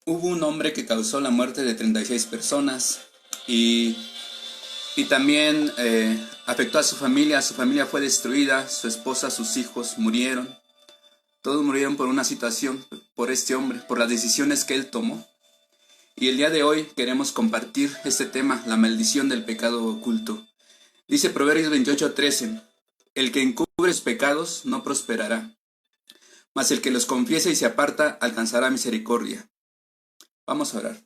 Hubo un hombre que causó la muerte de 36 personas y, y también afectó a su familia fue destruida, su esposa, sus hijos murieron, todos murieron por una situación, por este hombre, por las decisiones que él tomó. Y el día de hoy queremos compartir este tema, la maldición del pecado oculto. Dice Proverbios 28:13, el que encubre sus pecados no prosperará, mas el que los confiesa y se aparta alcanzará misericordia. Vamos a orar.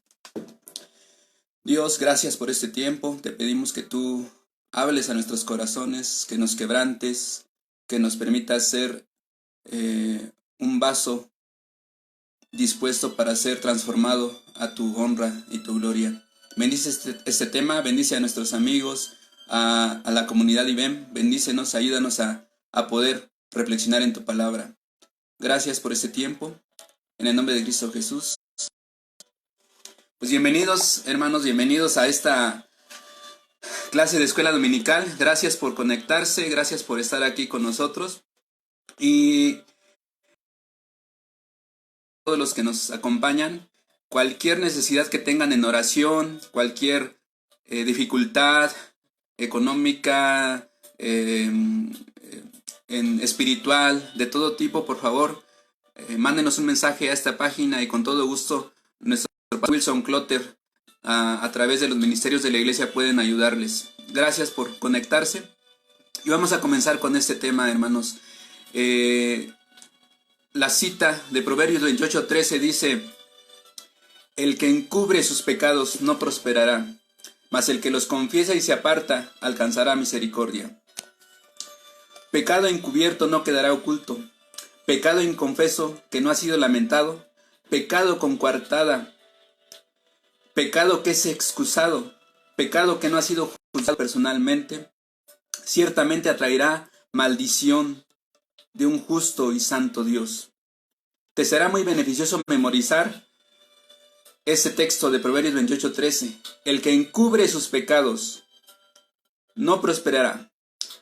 Dios, gracias por este tiempo. Te pedimos que tú hables a nuestros corazones, que nos quebrantes, que nos permitas ser un vaso dispuesto para ser transformado a tu honra y tu gloria. Bendice este tema, bendice a nuestros amigos, a la comunidad IBEM, bendícenos, ayúdanos a poder reflexionar en tu palabra. Gracias por este tiempo, en el nombre de Cristo Jesús. Pues bienvenidos, hermanos, bienvenidos a esta clase de escuela dominical. Gracias por conectarse, gracias por estar aquí con nosotros. Y todos los que nos acompañan, cualquier necesidad que tengan en oración, cualquier dificultad económica, en espiritual, de todo tipo, por favor, mándenos un mensaje a esta página y con todo gusto nuestro pastor Wilson Clotter a través de los ministerios de la iglesia pueden ayudarles. Gracias por conectarse y vamos a comenzar con este tema, hermanos. La cita de Proverbios 28:13 dice: el que encubre sus pecados no prosperará, mas el que los confiesa y se aparta alcanzará misericordia. Pecado encubierto no quedará oculto, pecado inconfeso que no ha sido lamentado, pecado con coartada, pecado que es excusado, pecado que no ha sido juzgado personalmente, ciertamente atraerá maldición de un justo y santo Dios. Te será muy beneficioso memorizar este texto de Proverbios 28:13. El que encubre sus pecados no prosperará,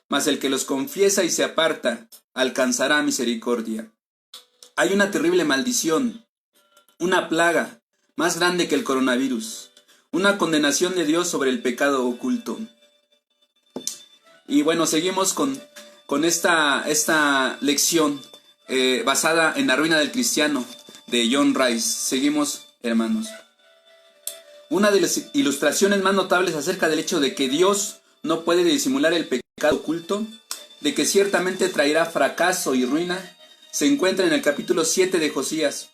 mas el que los confiesa y se aparta alcanzará misericordia. Hay una terrible maldición, una plaga más grande que el coronavirus, una condenación de Dios sobre el pecado oculto. Y bueno, seguimos con esta lección basada en La ruina del cristiano de John Rice. Seguimos, hermanos. Una de las ilustraciones más notables acerca del hecho de que Dios no puede disimular el pecado oculto, de que ciertamente traerá fracaso y ruina, se encuentra en el capítulo 7 de Josué,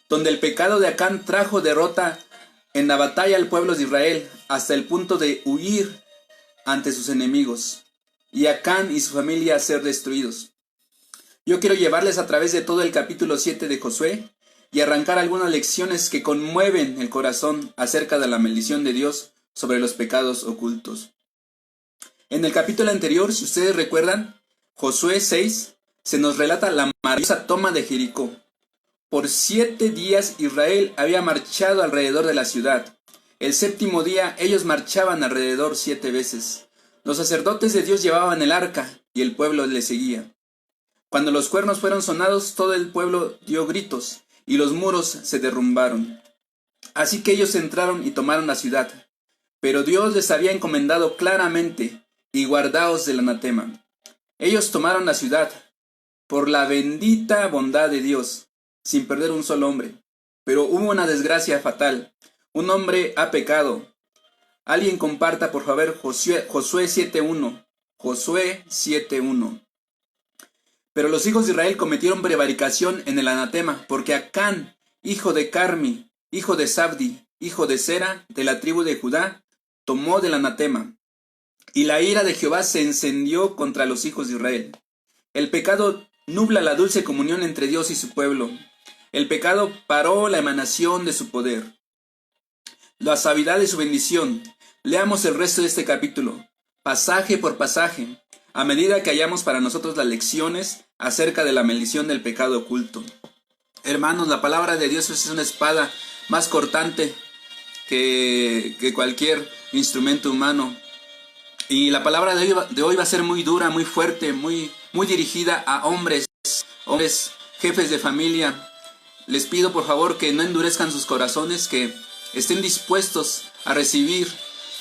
donde el pecado de Acán trajo derrota en la batalla al pueblo de Israel hasta el punto de huir ante sus enemigos, y Acán y su familia ser destruidos. Yo quiero llevarles a través de todo el capítulo 7 de Josué y arrancar algunas lecciones que conmueven el corazón acerca de la maldición de Dios sobre los pecados ocultos. En el capítulo anterior, si ustedes recuerdan, Josué 6, se nos relata la maravillosa toma de Jericó. Por 7 días Israel había marchado alrededor de la ciudad. El 7º día ellos marchaban alrededor 7 veces. Los sacerdotes de Dios llevaban el arca y el pueblo le seguía. Cuando los cuernos fueron sonados, todo el pueblo dio gritos y los muros se derrumbaron. Así que ellos entraron y tomaron la ciudad. Pero Dios les había encomendado claramente: y guardaos del anatema. Ellos tomaron la ciudad por la bendita bondad de Dios, sin perder un solo hombre. Pero hubo una desgracia fatal. Un hombre ha pecado. Alguien comparta, por favor, Josué 7:1. Josué 7:1. Pero los hijos de Israel cometieron prevaricación en el anatema, porque Acán, hijo de Carmi, hijo de Sabdi, hijo de Sera, de la tribu de Judá, tomó del anatema. Y la ira de Jehová se encendió contra los hijos de Israel. El pecado nubla la dulce comunión entre Dios y su pueblo. El pecado paró la emanación de su poder, la suavidad de su bendición. Leamos el resto de este capítulo, pasaje por pasaje, a medida que hallamos para nosotros las lecciones acerca de la maldición del pecado oculto. Hermanos, la palabra de Dios es una espada más cortante que cualquier instrumento humano. Y la palabra de hoy va a ser muy dura, muy fuerte, muy dirigida a hombres, jefes de familia, les pido por favor que no endurezcan sus corazones, que estén dispuestos a recibir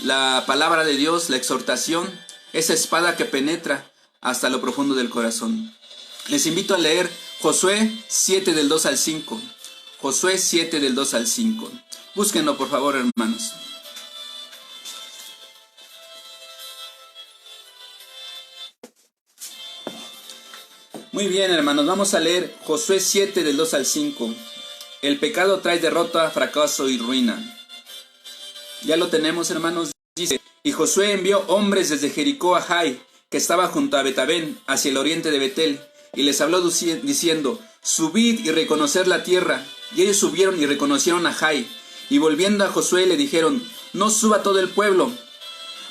la palabra de Dios, la exhortación, esa espada que penetra hasta lo profundo del corazón. Les invito a leer Josué 7 del 2 al 5. Josué 7 del 2 al 5. Búsquenlo por favor, hermanos. Muy bien, hermanos, vamos a leer Josué 7 del 2 al 5. El pecado trae derrota, fracaso y ruina. Ya lo tenemos, hermanos. Dice: y Josué envió hombres desde Jericó a Jai, que estaba junto a Betabén, hacia el oriente de Betel, y les habló diciendo: subid y reconocer la tierra. Y ellos subieron y reconocieron a Jai, y volviendo a Josué le dijeron: no suba todo el pueblo,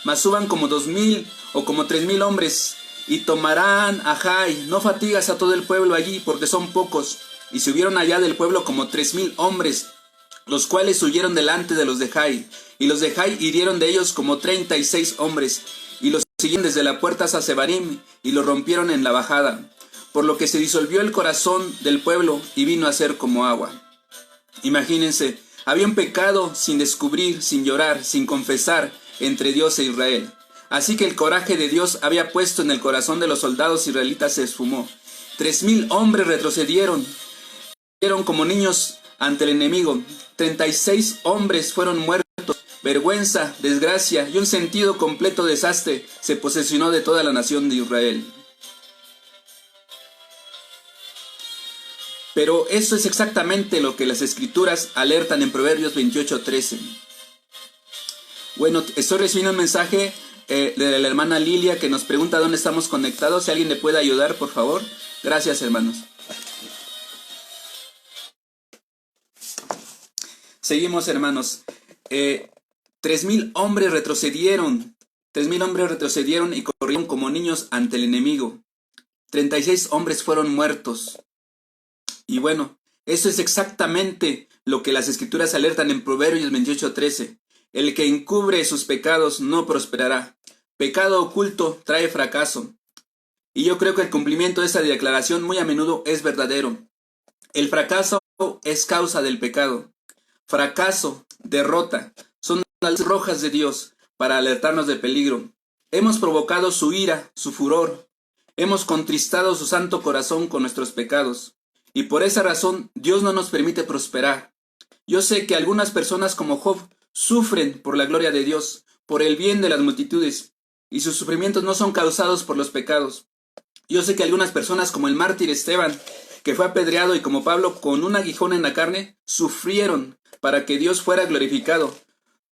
mas suban como 2000 o como 3000 hombres, y tomarán a Jai. No fatigas a todo el pueblo allí, porque son pocos. Y subieron allá del pueblo como 3000 hombres, los cuales huyeron delante de los de Jai. Y los de Jai hirieron de ellos como 36 hombres, y los siguieron desde la puerta hasta Sebarim, y lo rompieron en la bajada. Por lo que se disolvió el corazón del pueblo, y vino a ser como agua. Imagínense, había un pecado sin descubrir, sin llorar, sin confesar, entre Dios e Israel. Así que el coraje de Dios había puesto en el corazón de los soldados israelitas se esfumó. 3000 hombres retrocedieron como niños ante el enemigo. 36 hombres fueron muertos. Vergüenza, desgracia y un sentido completo desastre se posesionó de toda la nación de Israel. Pero eso es exactamente lo que las escrituras alertan en Proverbios 28:13. Bueno, estoy recibiendo un mensaje de la hermana Lilia, que nos pregunta dónde estamos conectados. Si alguien le puede ayudar, por favor. Gracias, hermanos. Seguimos, hermanos. 3000 hombres retrocedieron. 3000 hombres retrocedieron y corrieron como niños ante el enemigo. 36 hombres fueron muertos. Y bueno, eso es exactamente lo que las escrituras alertan en Proverbios 28:13. El que encubre sus pecados no prosperará. Pecado oculto trae fracaso. Y yo creo que el cumplimiento de esta declaración muy a menudo es verdadero. El fracaso es causa del pecado. Fracaso, derrota, son las luces rojas de Dios para alertarnos del peligro. Hemos provocado su ira, su furor. Hemos contristado su santo corazón con nuestros pecados. Y por esa razón Dios no nos permite prosperar. Yo sé que algunas personas como Job sufren por la gloria de Dios, por el bien de las multitudes, y sus sufrimientos no son causados por los pecados. Yo sé que algunas personas como el mártir Esteban, que fue apedreado, y como Pablo con un aguijón en la carne, sufrieron para que Dios fuera glorificado,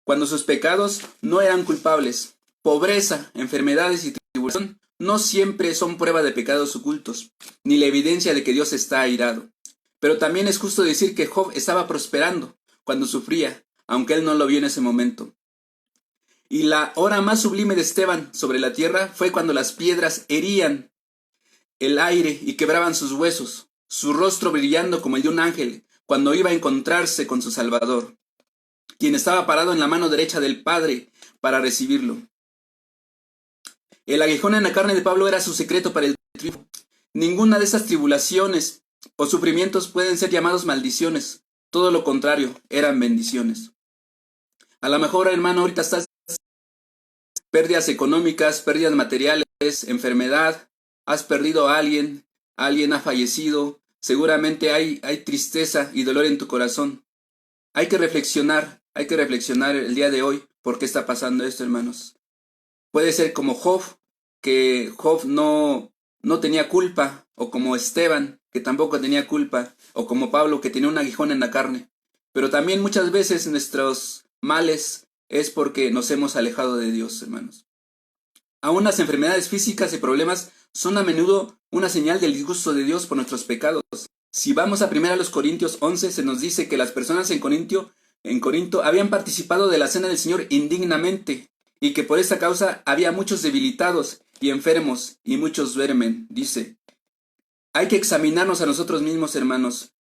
cuando sus pecados no eran culpables. Pobreza, enfermedades y tribulación no siempre son prueba de pecados ocultos, ni la evidencia de que Dios está airado. Pero también es justo decir que Job estaba prosperando cuando sufría, aunque él no lo vio en ese momento. Y la hora más sublime de Esteban sobre la tierra fue cuando las piedras herían el aire y quebraban sus huesos, su rostro brillando como el de un ángel, cuando iba a encontrarse con su Salvador, quien estaba parado en la mano derecha del Padre para recibirlo. El aguijón en la carne de Pablo era su secreto para el triunfo. Ninguna de esas tribulaciones o sufrimientos pueden ser llamados maldiciones. Todo lo contrario, eran bendiciones. A lo mejor, hermano, ahorita estás pérdidas económicas, pérdidas materiales, enfermedad, has perdido a alguien ha fallecido, seguramente hay tristeza y dolor en tu corazón. Hay que reflexionar el día de hoy por qué está pasando esto, hermanos. Puede ser como Job, que Job no tenía culpa, o como Esteban, que tampoco tenía culpa, o como Pablo, que tenía un aguijón en la carne. Pero también muchas veces nuestros males es porque nos hemos alejado de Dios, hermanos. Aún las enfermedades físicas y problemas son a menudo una señal del disgusto de Dios por nuestros pecados. Si vamos a 1 Corintios 11, se nos dice que las personas en Corinto habían participado de la cena del Señor indignamente, y que por esta causa había muchos debilitados y enfermos, y muchos duermen. Dice, hay que examinarnos a nosotros mismos, hermanos.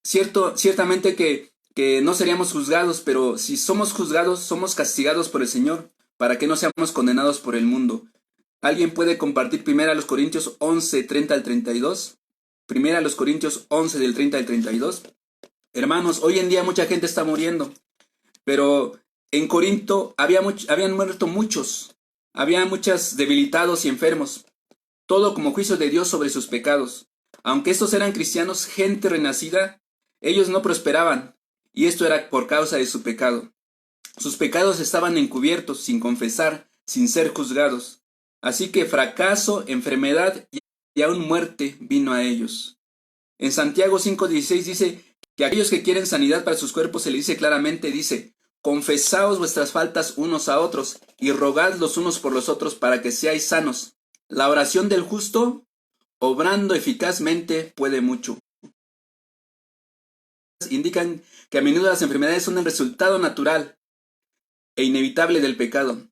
Ciertamente que no seríamos juzgados, pero si somos juzgados, somos castigados por el Señor, para que no seamos condenados por el mundo. ¿Alguien puede compartir 1 Corintios 11, 30 al 32? 1 Corintios 11, del 30 al 32. Hermanos, hoy en día mucha gente está muriendo, pero en Corinto habían muerto muchos, había muchos debilitados y enfermos, todo como juicio de Dios sobre sus pecados. Aunque estos eran cristianos, gente renacida, ellos no prosperaban, y esto era por causa de su pecado. Sus pecados estaban encubiertos, sin confesar, sin ser juzgados. Así que fracaso, enfermedad y aún muerte vino a ellos. En Santiago 5:16 dice que a aquellos que quieren sanidad para sus cuerpos se les dice claramente, dice, confesaos vuestras faltas unos a otros y rogad los unos por los otros para que seáis sanos. La oración del justo, obrando eficazmente, puede mucho. Indican que a menudo las enfermedades son el resultado natural e inevitable del pecado.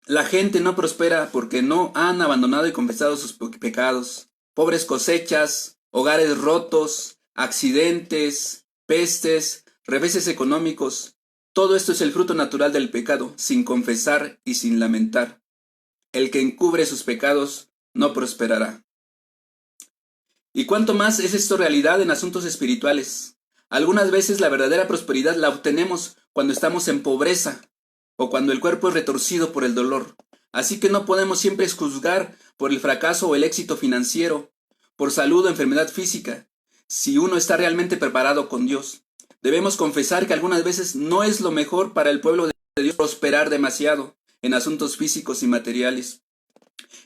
La gente no prospera porque no han abandonado y confesado sus pecados. Pobres cosechas, hogares rotos, accidentes, pestes, reveses económicos. Todo esto es el fruto natural del pecado, sin confesar y sin lamentar. El que encubre sus pecados no prosperará. ¿Y cuánto más es esto realidad en asuntos espirituales? Algunas veces la verdadera prosperidad la obtenemos cuando estamos en pobreza o cuando el cuerpo es retorcido por el dolor. Así que no podemos siempre juzgar por el fracaso o el éxito financiero, por salud o enfermedad física, si uno está realmente preparado con Dios. Debemos confesar que algunas veces no es lo mejor para el pueblo de Dios prosperar demasiado en asuntos físicos y materiales.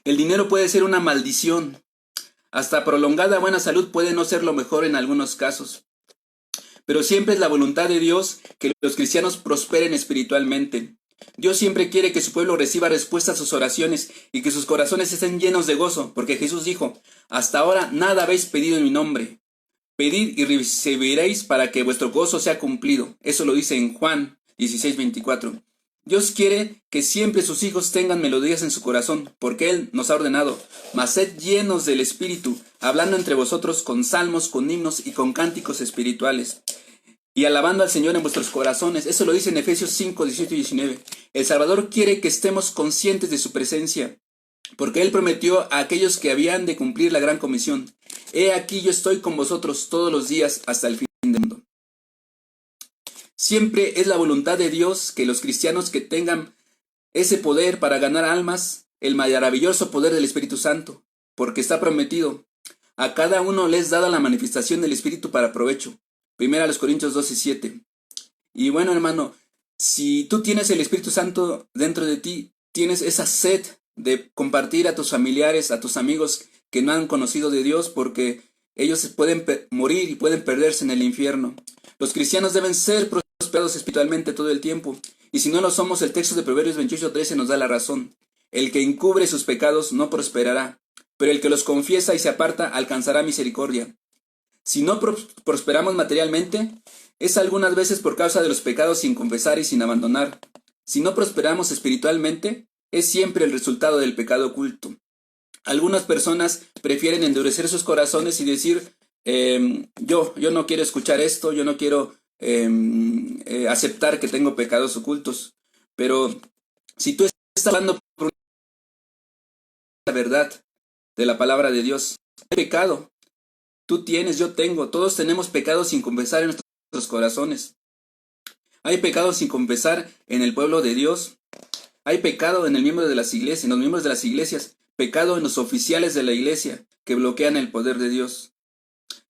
El dinero puede ser una maldición. Hasta prolongada buena salud puede no ser lo mejor en algunos casos. Pero siempre es la voluntad de Dios que los cristianos prosperen espiritualmente. Dios siempre quiere que su pueblo reciba respuesta a sus oraciones y que sus corazones estén llenos de gozo, porque Jesús dijo, hasta ahora nada habéis pedido en mi nombre. Pedid y recibiréis para que vuestro gozo sea cumplido. Eso lo dice en Juan 16:24. Dios quiere que siempre sus hijos tengan melodías en su corazón, porque Él nos ha ordenado, mas sed llenos del Espíritu, hablando entre vosotros con salmos, con himnos y con cánticos espirituales, y alabando al Señor en vuestros corazones. Eso lo dice en Efesios 5:18 y 19. El Salvador quiere que estemos conscientes de su presencia, porque Él prometió a aquellos que habían de cumplir la gran comisión. He aquí yo estoy con vosotros todos los días hasta el fin del mundo. Siempre es la voluntad de Dios que los cristianos que tengan ese poder para ganar almas, el maravilloso poder del Espíritu Santo, porque está prometido. A cada uno les es dada la manifestación del Espíritu para provecho. 1 Corintios 12:7. Y bueno, hermano, si tú tienes el Espíritu Santo dentro de ti, tienes esa sed de compartir a tus familiares, a tus amigos que no han conocido de Dios, porque ellos pueden morir y pueden perderse en el infierno. Los cristianos deben ser prosperados espiritualmente todo el tiempo, y si no lo somos, el texto de Proverbios 28:13 nos da la razón. El que encubre sus pecados no prosperará, pero el que los confiesa y se aparta alcanzará misericordia. Si no prosperamos materialmente, es algunas veces por causa de los pecados sin confesar y sin abandonar. Si no prosperamos espiritualmente, es siempre el resultado del pecado oculto. Algunas personas prefieren endurecer sus corazones y decir, yo no quiero escuchar esto, yo no quiero aceptar que tengo pecados ocultos. Pero si tú estás hablando por la verdad de la palabra de Dios, hay pecado. Tú tienes, yo tengo, todos tenemos pecados sin confesar en nuestros corazones. Hay pecados sin confesar en el pueblo de Dios. Hay pecado en el miembro de las iglesias, en los miembros de las iglesias, pecado en los oficiales de la iglesia que bloquean el poder de Dios.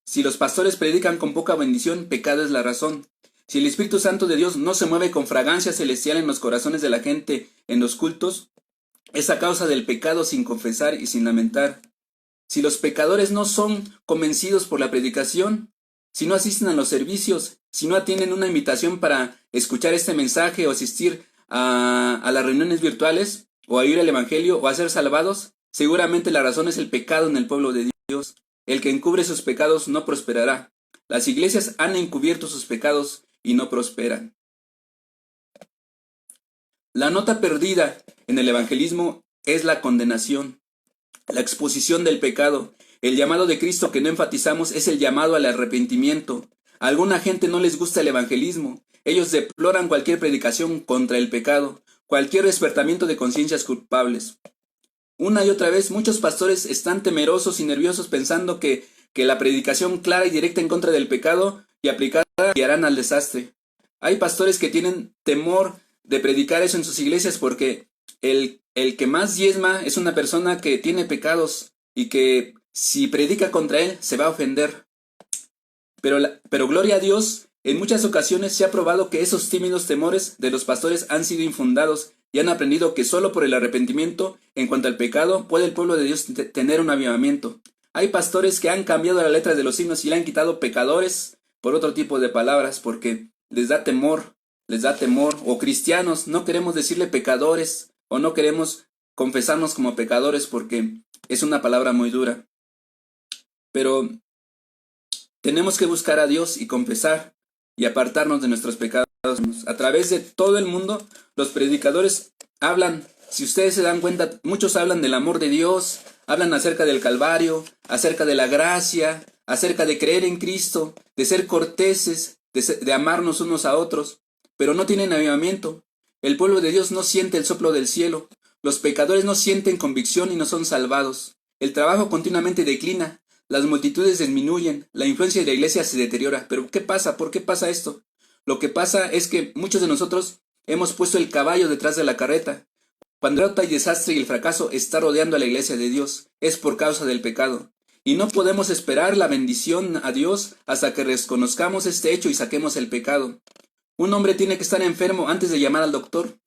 Si los pastores predican con poca bendición, pecado es la razón. Si el Espíritu Santo de Dios no se mueve con fragancia celestial en los corazones de la gente en los cultos, es a causa del pecado sin confesar y sin lamentar. Si los pecadores no son convencidos por la predicación, si no asisten a los servicios, si no atienden una invitación para escuchar este mensaje o asistir a las reuniones virtuales, o a oír el evangelio, o a ser salvados, seguramente la razón es el pecado en el pueblo de Dios. El que encubre sus pecados no prosperará. Las iglesias han encubierto sus pecados y no prosperan. La nota perdida en el evangelismo es la condenación, la exposición del pecado. El llamado de Cristo que no enfatizamos es el llamado al arrepentimiento. A alguna gente no les gusta el evangelismo. Ellos deploran cualquier predicación contra el pecado, cualquier despertamiento de conciencias culpables. Una y otra vez, muchos pastores están temerosos y nerviosos pensando que la predicación clara y directa en contra del pecado y aplicada guiarán al desastre. Hay pastores que tienen temor de predicar eso en sus iglesias porque el que más diezma es una persona que tiene pecados y que si predica contra él se va a ofender. Pero gloria a Dios, en muchas ocasiones se ha probado que esos tímidos temores de los pastores han sido infundados y han aprendido que solo por el arrepentimiento en cuanto al pecado puede el pueblo de Dios tener un avivamiento. Hay pastores que han cambiado la letra de los himnos y le han quitado pecadores por otro tipo de palabras porque les da temor, o cristianos, no queremos decirle pecadores o no queremos confesarnos como pecadores porque es una palabra muy dura. Pero tenemos que buscar a Dios y confesar y apartarnos de nuestros pecados. A través de todo el mundo, los predicadores hablan, si ustedes se dan cuenta, muchos hablan del amor de Dios, hablan acerca del Calvario, acerca de la gracia, acerca de creer en Cristo, de ser corteses, de amarnos unos a otros, pero no tienen avivamiento. El pueblo de Dios no siente el soplo del cielo, los pecadores no sienten convicción y no son salvados. El trabajo continuamente declina, las multitudes disminuyen, la influencia de la iglesia se deteriora. ¿Pero qué pasa? ¿Por qué pasa esto? Lo que pasa es que muchos de nosotros hemos puesto el caballo detrás de la carreta. Cuando el derrota y desastre y el fracaso está rodeando a la iglesia de Dios, es por causa del pecado. Y no podemos esperar la bendición a Dios hasta que reconozcamos este hecho y saquemos el pecado. Un hombre tiene que estar enfermo antes de llamar al doctor.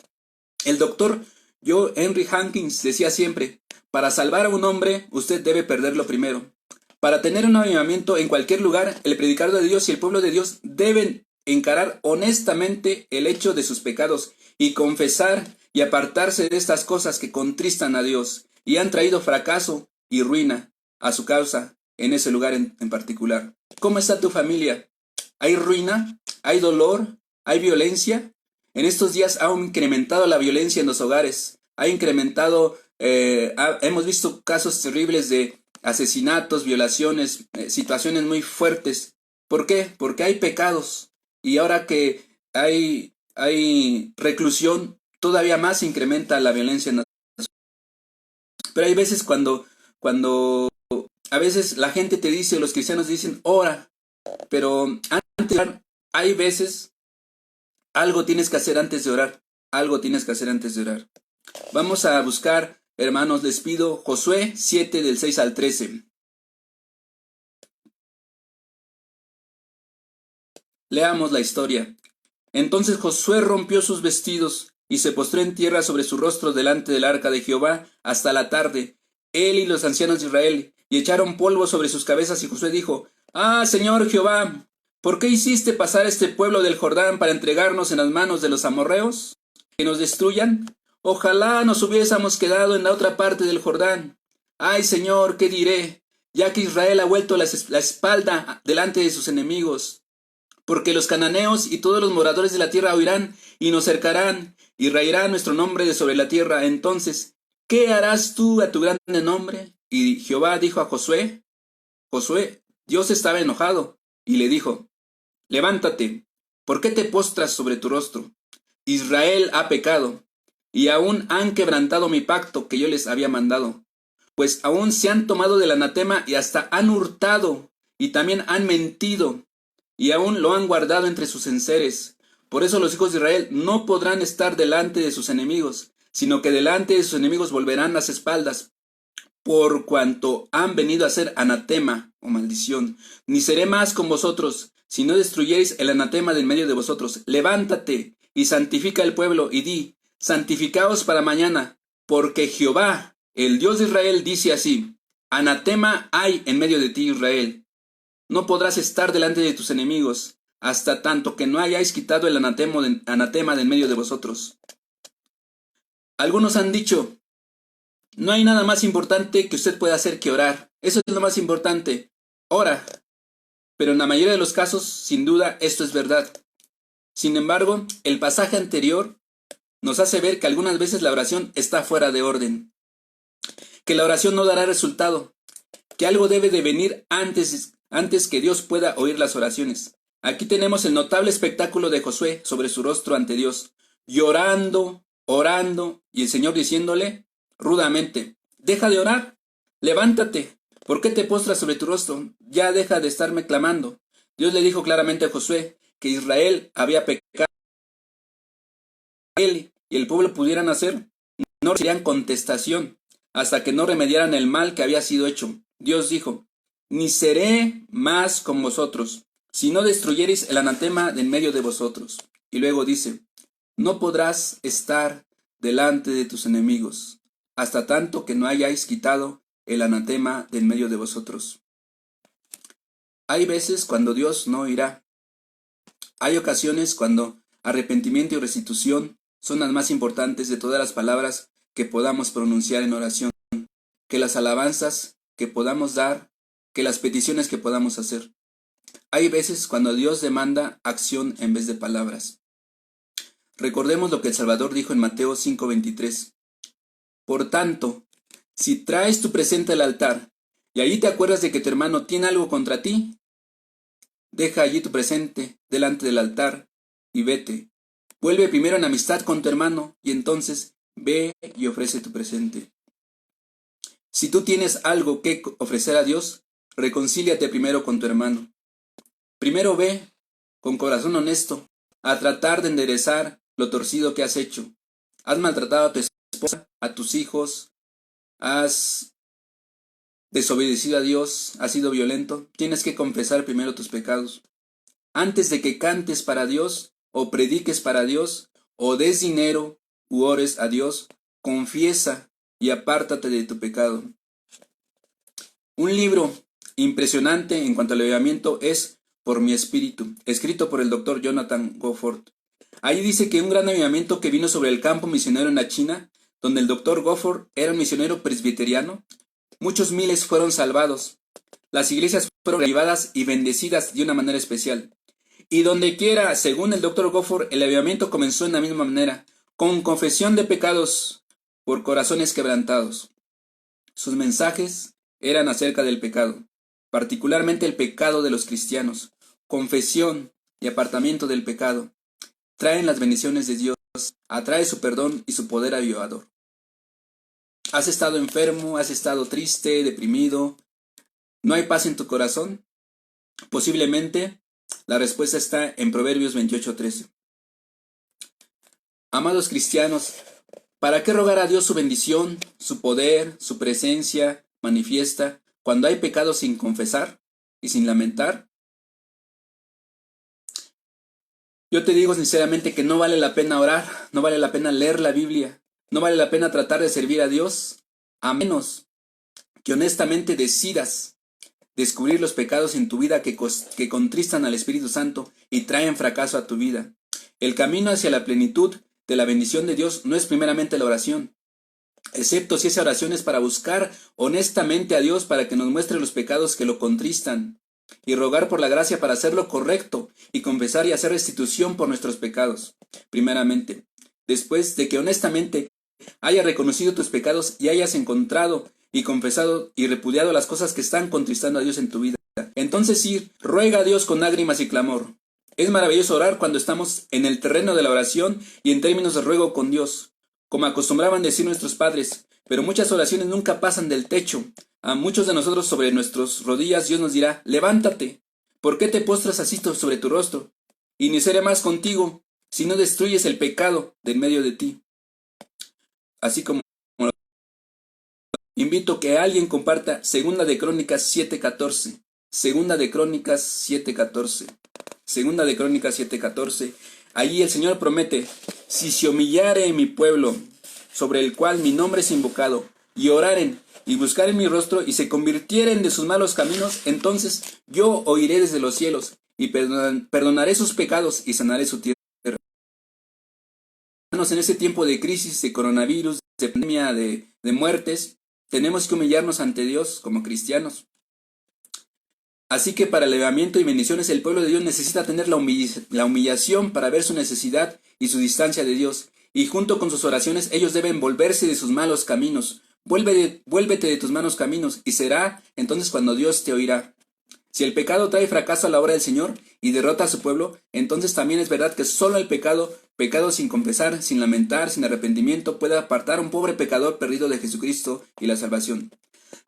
El doctor Henry Hankins decía siempre, para salvar a un hombre, usted debe perderlo primero. Para tener un avivamiento en cualquier lugar, el predicador de Dios y el pueblo de Dios deben encarar honestamente el hecho de sus pecados y confesar y apartarse de estas cosas que contristan a Dios y han traído fracaso y ruina a su causa en ese lugar en particular. ¿Cómo está tu familia? ¿Hay ruina? ¿Hay dolor? ¿Hay violencia? En estos días ha incrementado la violencia en los hogares. Ha incrementado, hemos visto casos terribles de asesinatos, violaciones, situaciones muy fuertes. ¿Por qué? Porque hay pecados. Y ahora que hay reclusión, todavía más se incrementa la violencia en la sociedad. Pero hay veces cuando a veces la gente te dice, los cristianos dicen, ora, pero antes de orar, hay veces algo tienes que hacer antes de orar. Algo tienes que hacer antes de orar. Vamos a buscar, hermanos, les pido Josué 7 del 6 al 13. Leamos la historia. Entonces Josué rompió sus vestidos y se postró en tierra sobre su rostro delante del arca de Jehová hasta la tarde, él y los ancianos de Israel, y echaron polvo sobre sus cabezas, y Josué dijo, «Ah, Señor Jehová, ¿por qué hiciste pasar este pueblo del Jordán para entregarnos en las manos de los amorreos? ¿Que nos destruyan? Ojalá nos hubiésemos quedado en la otra parte del Jordán. Ay, Señor, ¿qué diré? Ya que Israel ha vuelto la espalda delante de sus enemigos. Porque los cananeos y todos los moradores de la tierra oirán y nos cercarán y raerán nuestro nombre de sobre la tierra. Entonces, ¿qué harás tú a tu grande nombre?» Y Jehová dijo a Josué, Dios estaba enojado, y le dijo, «Levántate, ¿por qué te postras sobre tu rostro? Israel ha pecado, y aún han quebrantado mi pacto que yo les había mandado, pues aún se han tomado del anatema y hasta han hurtado, y también han mentido, y aún lo han guardado entre sus enseres. Por eso los hijos de Israel no podrán estar delante de sus enemigos, sino que delante de sus enemigos volverán las espaldas, por cuanto han venido a ser anatema o maldición. Ni seré más con vosotros, si no destruyereis el anatema del medio de vosotros. Levántate y santifica el pueblo, y di, santificaos para mañana, porque Jehová, el Dios de Israel, dice así, anatema hay en medio de ti, Israel. No podrás estar delante de tus enemigos, hasta tanto que no hayáis quitado el anatema del medio de vosotros. Algunos han dicho, no hay nada más importante que usted pueda hacer que orar. Eso es lo más importante. Ora. Pero en la mayoría de los casos, sin duda, esto es verdad. Sin embargo, el pasaje anterior nos hace ver que algunas veces la oración está fuera de orden. Que la oración no dará resultado. Que algo debe de venir antes que Dios pueda oír las oraciones. Aquí tenemos el notable espectáculo de Josué sobre su rostro ante Dios, llorando, orando, y el Señor diciéndole rudamente, deja de orar, levántate, ¿por qué te postras sobre tu rostro? Ya deja de estarme clamando. Dios le dijo claramente a Josué que Israel había pecado, él y el pueblo pudieran hacer, no recibirían contestación hasta que no remediaran el mal que había sido hecho. Dios dijo: ni seré más con vosotros, si no destruyereis el anatema de en medio de vosotros. Y luego dice: no podrás estar delante de tus enemigos, hasta tanto que no hayáis quitado el anatema de en medio de vosotros. Hay veces cuando Dios no irá. Hay ocasiones cuando arrepentimiento y restitución son las más importantes de todas las palabras que podamos pronunciar en oración, que las alabanzas que podamos dar, que las peticiones que podamos hacer. Hay veces cuando Dios demanda acción en vez de palabras. Recordemos lo que el Salvador dijo en Mateo 5:23. Por tanto, si traes tu presente al altar y allí te acuerdas de que tu hermano tiene algo contra ti, deja allí tu presente delante del altar y vete. Vuelve primero en amistad con tu hermano y entonces ve y ofrece tu presente. Si tú tienes algo que ofrecer a Dios, reconcíliate primero con tu hermano. Primero ve, con corazón honesto, a tratar de enderezar lo torcido que has hecho. Has maltratado a tu esposa, a tus hijos, has desobedecido a Dios, has sido violento. Tienes que confesar primero tus pecados. Antes de que cantes para Dios, o prediques para Dios, o des dinero, u ores a Dios, confiesa y apártate de tu pecado. Un libro impresionante en cuanto al avivamiento es Por mi espíritu, escrito por el Dr. Jonathan Goforth. Ahí dice que un gran avivamiento que vino sobre el campo misionero en la China, donde el Dr. Goforth era un misionero presbiteriano, muchos miles fueron salvados. Las iglesias fueron reavivadas y bendecidas de una manera especial. Y donde quiera, según el Dr. Goforth, el avivamiento comenzó en la misma manera, con confesión de pecados por corazones quebrantados. Sus mensajes eran acerca del pecado, particularmente el pecado de los cristianos, confesión y apartamiento del pecado. Traen las bendiciones de Dios, atrae su perdón y su poder avivador. ¿Has estado enfermo? ¿Has estado triste, deprimido? ¿No hay paz en tu corazón? Posiblemente la respuesta está en Proverbios 28:13. Amados cristianos, ¿para qué rogar a Dios su bendición, su poder, su presencia manifiesta, cuando hay pecados sin confesar y sin lamentar? Yo te digo sinceramente que no vale la pena orar, no vale la pena leer la Biblia, no vale la pena tratar de servir a Dios, a menos que honestamente decidas descubrir los pecados en tu vida que contristan al Espíritu Santo y traen fracaso a tu vida. El camino hacia la plenitud de la bendición de Dios no es primeramente la oración, excepto si esa oración es para buscar honestamente a Dios para que nos muestre los pecados que lo contristan, y rogar por la gracia para hacer lo correcto y confesar y hacer restitución por nuestros pecados, primeramente. Después de que honestamente hayas reconocido tus pecados y hayas encontrado y confesado y repudiado las cosas que están contristando a Dios en tu vida, entonces sí, ruega a Dios con lágrimas y clamor. Es maravilloso orar cuando estamos en el terreno de la oración y en términos de ruego con Dios, como acostumbraban decir nuestros padres, pero muchas oraciones nunca pasan del techo. A muchos de nosotros sobre nuestras rodillas Dios nos dirá: levántate, ¿por qué te postras así sobre tu rostro? Y ni seré más contigo, si no destruyes el pecado de en medio de ti. Así como invito que alguien comparta Segunda de Crónicas 7:14. Segunda de Crónicas 7:14. Segunda de Crónicas 7:14. Allí el Señor promete: si se humillare mi pueblo, sobre el cual mi nombre es invocado, y oraren y buscaren mi rostro y se convirtieren de sus malos caminos, entonces yo oiré desde los cielos y perdonaré sus pecados y sanaré su tierra. En este tiempo de crisis, de coronavirus, de pandemia, de muertes, tenemos que humillarnos ante Dios como cristianos. Así que para el elevamiento y bendiciones el pueblo de Dios necesita tener la humillación para ver su necesidad y su distancia de Dios, y junto con sus oraciones ellos deben volverse de sus malos caminos. Vuélvete de tus malos caminos, y será entonces cuando Dios te oirá. Si el pecado trae fracaso a la obra del Señor y derrota a su pueblo, entonces también es verdad que solo el pecado sin confesar, sin lamentar, sin arrepentimiento, puede apartar a un pobre pecador perdido de Jesucristo y la salvación.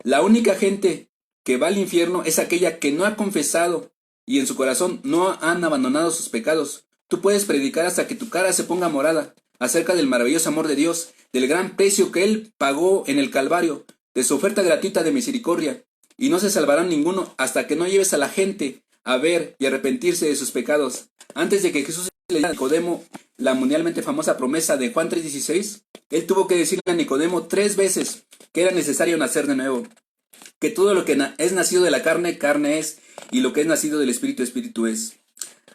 La única gente que va al infierno es aquella que no ha confesado y en su corazón no han abandonado sus pecados. Tú puedes predicar hasta que tu cara se ponga morada acerca del maravilloso amor de Dios, del gran precio que Él pagó en el Calvario, de su oferta gratuita de misericordia, y no se salvará ninguno hasta que no lleves a la gente a ver y arrepentirse de sus pecados. Antes de que Jesús le diera a Nicodemo la mundialmente famosa promesa de Juan 3:16, Él tuvo que decirle a Nicodemo 3 veces que era necesario nacer de nuevo, que todo lo que es nacido de la carne, carne es, y lo que es nacido del Espíritu, Espíritu es.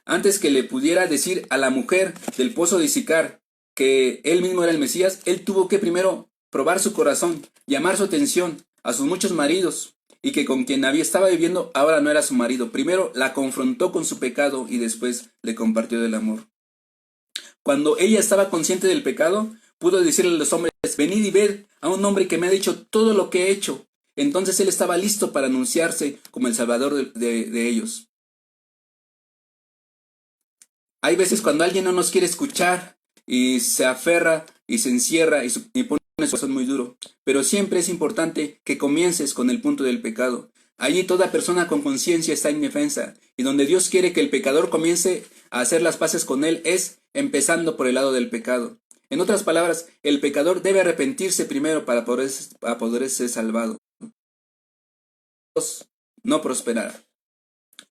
Antes que le pudiera decir a la mujer del pozo de Sicar que él mismo era el Mesías, él tuvo que primero probar su corazón, llamar su atención a sus muchos maridos, y que con quien estaba viviendo ahora no era su marido. Primero la confrontó con su pecado y después le compartió del amor. Cuando ella estaba consciente del pecado, pudo decirle a los hombres: venid y ved a un hombre que me ha dicho todo lo que he hecho. Entonces él estaba listo para anunciarse como el Salvador de ellos. Hay veces cuando alguien no nos quiere escuchar y se aferra y se encierra y pone su corazón muy duro. Pero siempre es importante que comiences con el punto del pecado. Allí toda persona con conciencia está indefensa, y donde Dios quiere que el pecador comience a hacer las paces con él es empezando por el lado del pecado. En otras palabras, el pecador debe arrepentirse primero para poder ser salvado. Dios no prosperará.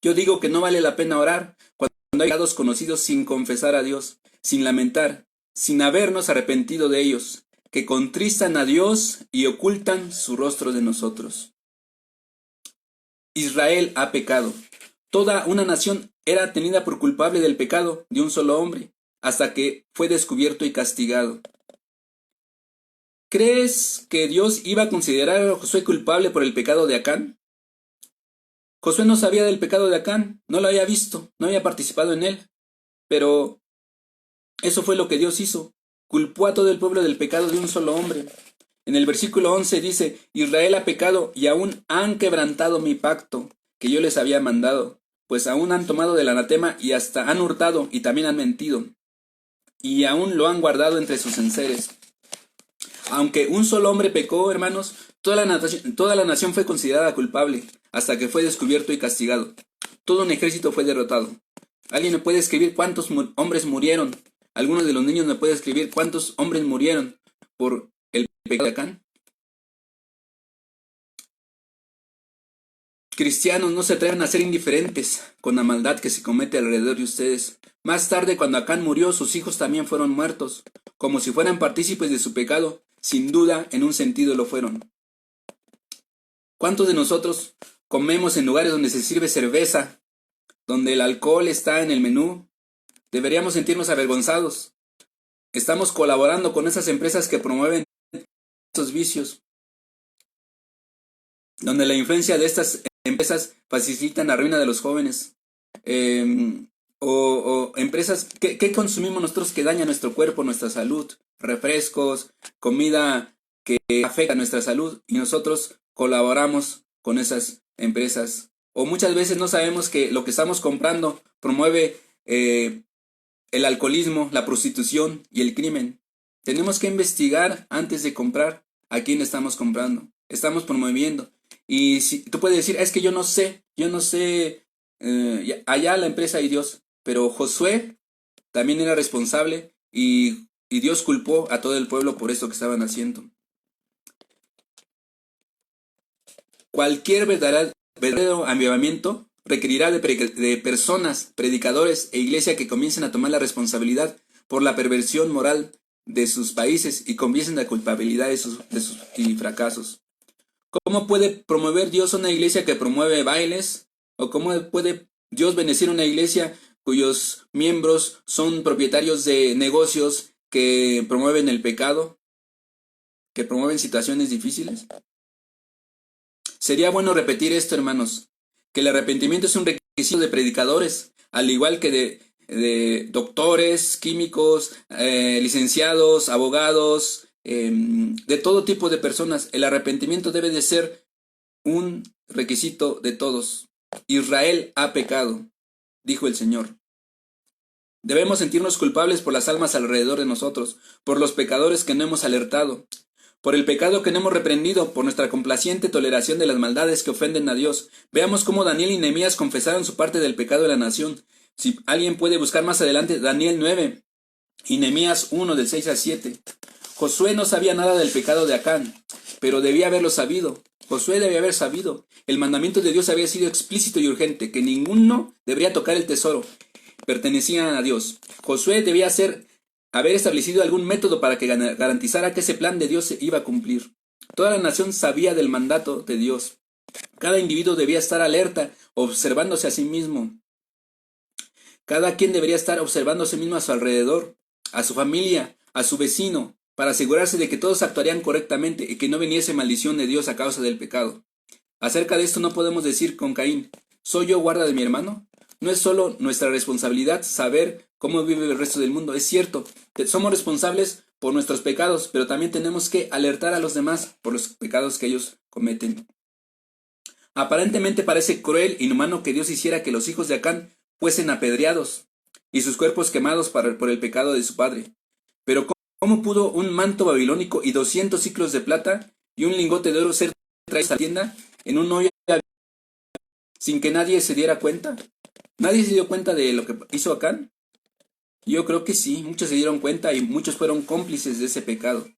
Yo digo que no vale la pena orar cuando hay pecados conocidos sin confesar a Dios, sin lamentar, sin habernos arrepentido de ellos, que contristan a Dios y ocultan su rostro de nosotros. Israel ha pecado. Toda una nación era tenida por culpable del pecado de un solo hombre, hasta que fue descubierto y castigado. ¿Crees que Dios iba a considerar a Josué culpable por el pecado de Acán? Josué no sabía del pecado de Acán, no lo había visto, no había participado en él, pero eso fue lo que Dios hizo. Culpó a todo el pueblo del pecado de un solo hombre. En el versículo 11 dice: Israel ha pecado y aún han quebrantado mi pacto que yo les había mandado, pues aún han tomado del anatema y hasta han hurtado y también han mentido, y aún lo han guardado entre sus enseres. Aunque un solo hombre pecó, hermanos, toda la nación fue considerada culpable, hasta que fue descubierto y castigado. Todo un ejército fue derrotado. ¿Alguien me puede escribir cuántos hombres murieron? ¿Alguno de los niños me puede escribir cuántos hombres murieron por el pecado de Acán? Cristianos, no se atreven a ser indiferentes con la maldad que se comete alrededor de ustedes. Más tarde, cuando Acán murió, sus hijos también fueron muertos, como si fueran partícipes de su pecado. Sin duda, en un sentido lo fueron. ¿Cuántos de nosotros comemos en lugares donde se sirve cerveza, donde el alcohol está en el menú? Deberíamos sentirnos avergonzados. Estamos colaborando con esas empresas que promueven estos vicios, donde la influencia de estas empresas facilitan la ruina de los jóvenes. O empresas, ¿qué consumimos nosotros que daña nuestro cuerpo, nuestra salud? Refrescos, comida que afecta a nuestra salud, y nosotros colaboramos con esas empresas. O muchas veces no sabemos que lo que estamos comprando promueve el alcoholismo, la prostitución y el crimen. Tenemos que investigar antes de comprar a quién estamos comprando. Estamos promoviendo. Y si tú puedes decir: es que yo no sé, allá la empresa y Dios. Pero Josué también era responsable y Dios culpó a todo el pueblo por esto que estaban haciendo. Cualquier verdadero avivamiento requerirá de personas, predicadores e iglesia que comiencen a tomar la responsabilidad por la perversión moral de sus países y comiencen la culpabilidad de sus fracasos. ¿Cómo puede promover Dios una iglesia que promueve bailes? ¿O cómo puede Dios bendecir una iglesia cuyos miembros son propietarios de negocios que promueven el pecado, que promueven situaciones difíciles? Sería bueno repetir esto, hermanos, que el arrepentimiento es un requisito de predicadores, al igual que de doctores, químicos, licenciados, abogados, de todo tipo de personas. El arrepentimiento debe de ser un requisito de todos. Israel ha pecado, dijo el Señor. Debemos sentirnos culpables por las almas alrededor de nosotros, por los pecadores que no hemos alertado, por el pecado que no hemos reprendido, por nuestra complaciente toleración de las maldades que ofenden a Dios. Veamos cómo Daniel y Nehemías confesaron su parte del pecado de la nación. Si alguien puede buscar más adelante, Daniel 9 y Nehemías 1 del 6 al 7. Josué no sabía nada del pecado de Acán, pero debía haberlo sabido. Josué debía haber sabido. El mandamiento de Dios había sido explícito y urgente, que ninguno debería tocar el tesoro. Pertenecían a Dios. Josué debía haber establecido algún método para que garantizara que ese plan de Dios se iba a cumplir. Toda la nación sabía del mandato de Dios. Cada individuo debía estar alerta, observándose a sí mismo. Cada quien debería estar observando a sí mismo a su alrededor, a su familia, a su vecino, para asegurarse de que todos actuarían correctamente y que no viniese maldición de Dios a causa del pecado. Acerca de esto no podemos decir con Caín, ¿soy yo guarda de mi hermano? No es solo nuestra responsabilidad saber cómo vive el resto del mundo. Es cierto, somos responsables por nuestros pecados, pero también tenemos que alertar a los demás por los pecados que ellos cometen. Aparentemente parece cruel e inhumano que Dios hiciera que los hijos de Acán fuesen apedreados y sus cuerpos quemados por el pecado de su padre. Pero ¿cómo pudo un manto babilónico y 200 siclos de plata y un lingote de oro ser traídos a la tienda en un olla sin que nadie se diera cuenta? ¿Nadie se dio cuenta de lo que hizo Acán? Yo creo que sí, muchos se dieron cuenta y muchos fueron cómplices de ese pecado.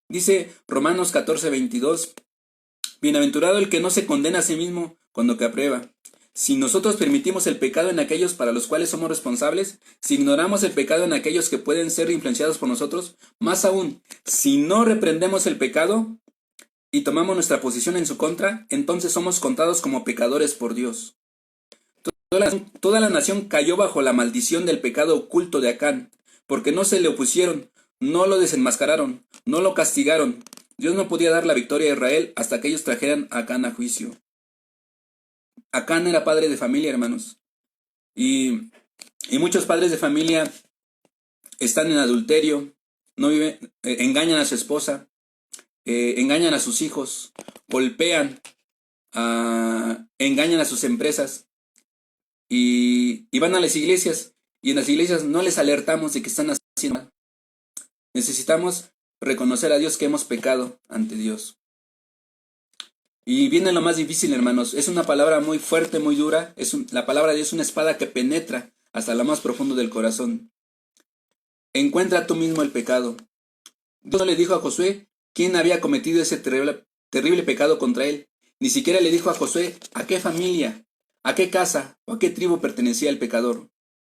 Dice Romanos 14:22, bienaventurado el que no se condena a sí mismo cuando que aprueba. Si nosotros permitimos el pecado en aquellos para los cuales somos responsables, si ignoramos el pecado en aquellos que pueden ser influenciados por nosotros, más aún, si no reprendemos el pecado y tomamos nuestra posición en su contra, entonces somos contados como pecadores por Dios. Toda la nación cayó bajo la maldición del pecado oculto de Acán, porque no se le opusieron, no lo desenmascararon, no lo castigaron. Dios no podía dar la victoria a Israel hasta que ellos trajeran a Acán a juicio. Acán era padre de familia, hermanos, y muchos padres de familia están en adulterio, no viven, engañan a su esposa, engañan a sus hijos, golpean, engañan a sus empresas. Y van a las iglesias, y en las iglesias no les alertamos de que están haciendo mal. Necesitamos reconocer a Dios que hemos pecado ante Dios. Y viene lo más difícil, hermanos. Es una palabra muy fuerte, muy dura. La palabra de Dios es una espada que penetra hasta lo más profundo del corazón. Encuentra tú mismo el pecado. Dios no le dijo a Josué quién había cometido ese terrible pecado contra él. Ni siquiera le dijo a Josué a qué familia, a qué casa o a qué tribu pertenecía el pecador.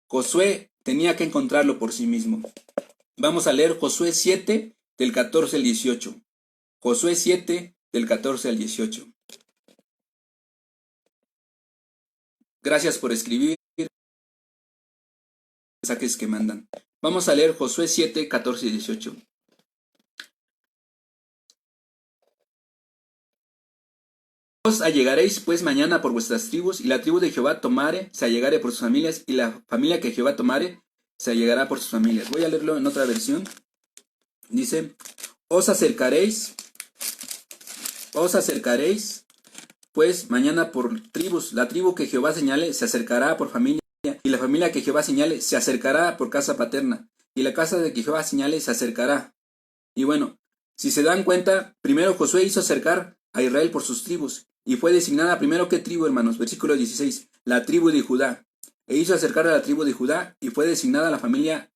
Josué tenía que encontrarlo por sí mismo. Vamos a leer Josué 7 del 14 al 18. Josué 7 del 14 al 18. Gracias por escribir mensajes que mandan. Vamos a leer Josué 7, 14 y 18. Os allegaréis pues mañana por vuestras tribus, y la tribu de Jehová tomare, se allegare por sus familias, y la familia que Jehová tomare, se allegará por sus familias. Voy a leerlo en otra versión. Dice, os acercaréis, pues mañana por tribus, la tribu que Jehová señale, se acercará por familia, y la familia que Jehová señale, se acercará por casa paterna, y la casa de que Jehová señale, se acercará. Y bueno, si se dan cuenta, primero Josué hizo acercar a Israel por sus tribus, y fue designada primero ¿qué tribu, hermanos? Versículo 16, la tribu de Judá. E hizo acercar a la tribu de Judá, y fue designada la familia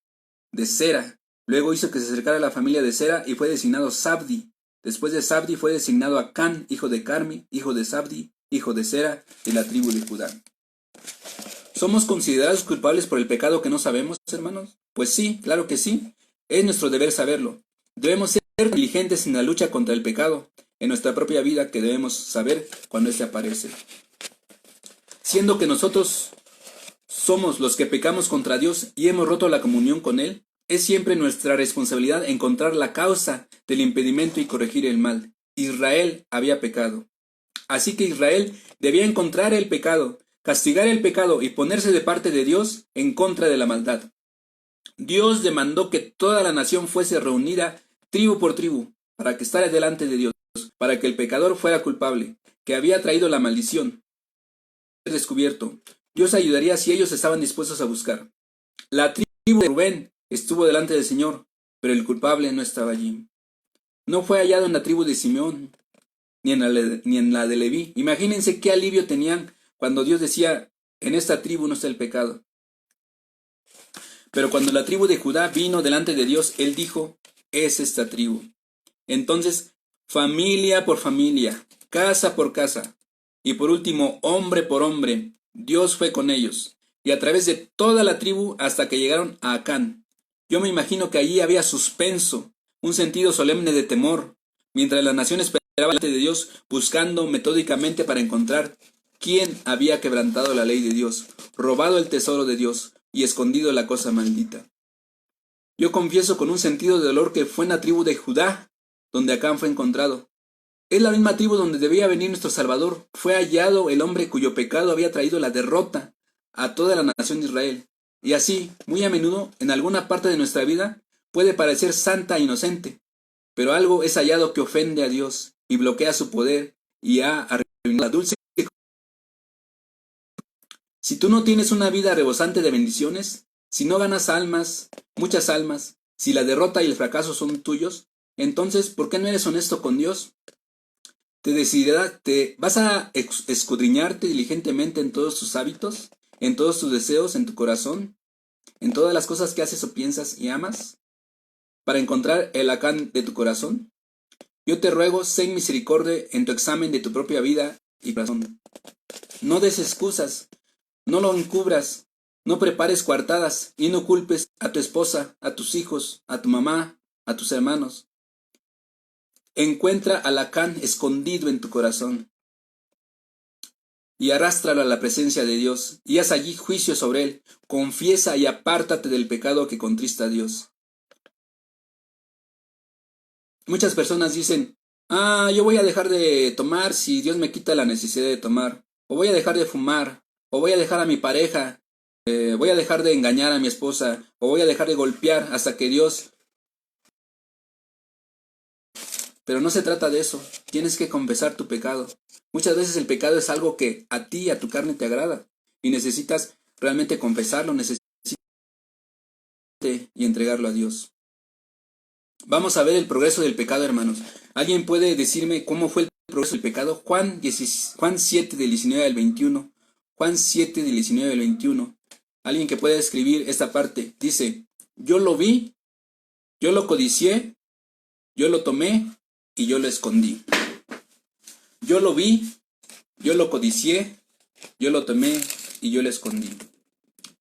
de Sera. Luego hizo que se acercara a la familia de Sera, y fue designado Sabdi. Después de Sabdi fue designado Acán, hijo de Carmi, hijo de Sabdi, hijo de Sera, de la tribu de Judá. ¿Somos considerados culpables por el pecado que no sabemos, hermanos? Pues sí, claro que sí. Es nuestro deber saberlo. Debemos ser diligentes en la lucha contra el pecado, en nuestra propia vida, que debemos saber cuando éste aparece. Siendo que nosotros somos los que pecamos contra Dios y hemos roto la comunión con Él, es siempre nuestra responsabilidad encontrar la causa del impedimento y corregir el mal. Israel había pecado. Así que Israel debía encontrar el pecado, castigar el pecado y ponerse de parte de Dios en contra de la maldad. Dios demandó que toda la nación fuese reunida tribu por tribu para que estar delante de Dios, para que el pecador fuera culpable, que había traído la maldición. Descubierto, Dios ayudaría si ellos estaban dispuestos a buscar. La tribu de Rubén estuvo delante del Señor, pero el culpable no estaba allí. No fue hallado en la tribu de Simeón, ni en la de Leví. Imagínense qué alivio tenían cuando Dios decía, en esta tribu no está el pecado. Pero cuando la tribu de Judá vino delante de Dios, Él dijo, es esta tribu. Entonces, familia por familia, casa por casa, y por último, hombre por hombre, Dios fue con ellos, y a través de toda la tribu hasta que llegaron a Acán. Yo me imagino que allí había suspenso, un sentido solemne de temor, mientras la nación esperaba delante de Dios, buscando metódicamente para encontrar quién había quebrantado la ley de Dios, robado el tesoro de Dios y escondido la cosa maldita. Yo confieso con un sentido de dolor que fue en la tribu de Judá donde Acán fue encontrado. Es la misma tribu donde debía venir nuestro Salvador. Fue hallado el hombre cuyo pecado había traído la derrota a toda la nación de Israel. Y así, muy a menudo, en alguna parte de nuestra vida, puede parecer santa e inocente, pero algo es hallado que ofende a Dios y bloquea su poder y ha arruinado la dulce. Si tú no tienes una vida rebosante de bendiciones, si no ganas almas, muchas almas, si la derrota y el fracaso son tuyos, entonces, ¿por qué no eres honesto con Dios? Te vas a escudriñarte diligentemente en todos tus hábitos, en todos tus deseos, en tu corazón, en todas las cosas que haces o piensas y amas, para encontrar el Acán de tu corazón. Yo te ruego, ten misericordia en tu examen de tu propia vida y corazón. No des excusas, no lo encubras, no prepares coartadas y no culpes a tu esposa, a tus hijos, a tu mamá, a tus hermanos. Encuentra al Acán escondido en tu corazón y arrástralo a la presencia de Dios y haz allí juicio sobre él. Confiesa y apártate del pecado que contrista a Dios. Muchas personas dicen, yo voy a dejar de tomar si Dios me quita la necesidad de tomar, o voy a dejar de fumar, o voy a dejar a mi pareja, voy a dejar de engañar a mi esposa, o voy a dejar de golpear hasta que Dios... Pero no se trata de eso, tienes que confesar tu pecado. Muchas veces el pecado es algo que a ti, a tu carne te agrada, y necesitas realmente confesarlo, necesitas y entregarlo a Dios. Vamos a ver el progreso del pecado, hermanos. ¿Alguien puede decirme cómo fue el progreso del pecado? Juan 7 del 19 al 21. Juan 7 del 19 al 21. Alguien que pueda escribir esta parte. Dice, yo lo vi, yo lo codicié, yo lo tomé y yo lo escondí. Yo lo vi, yo lo codicié, yo lo tomé y yo lo escondí.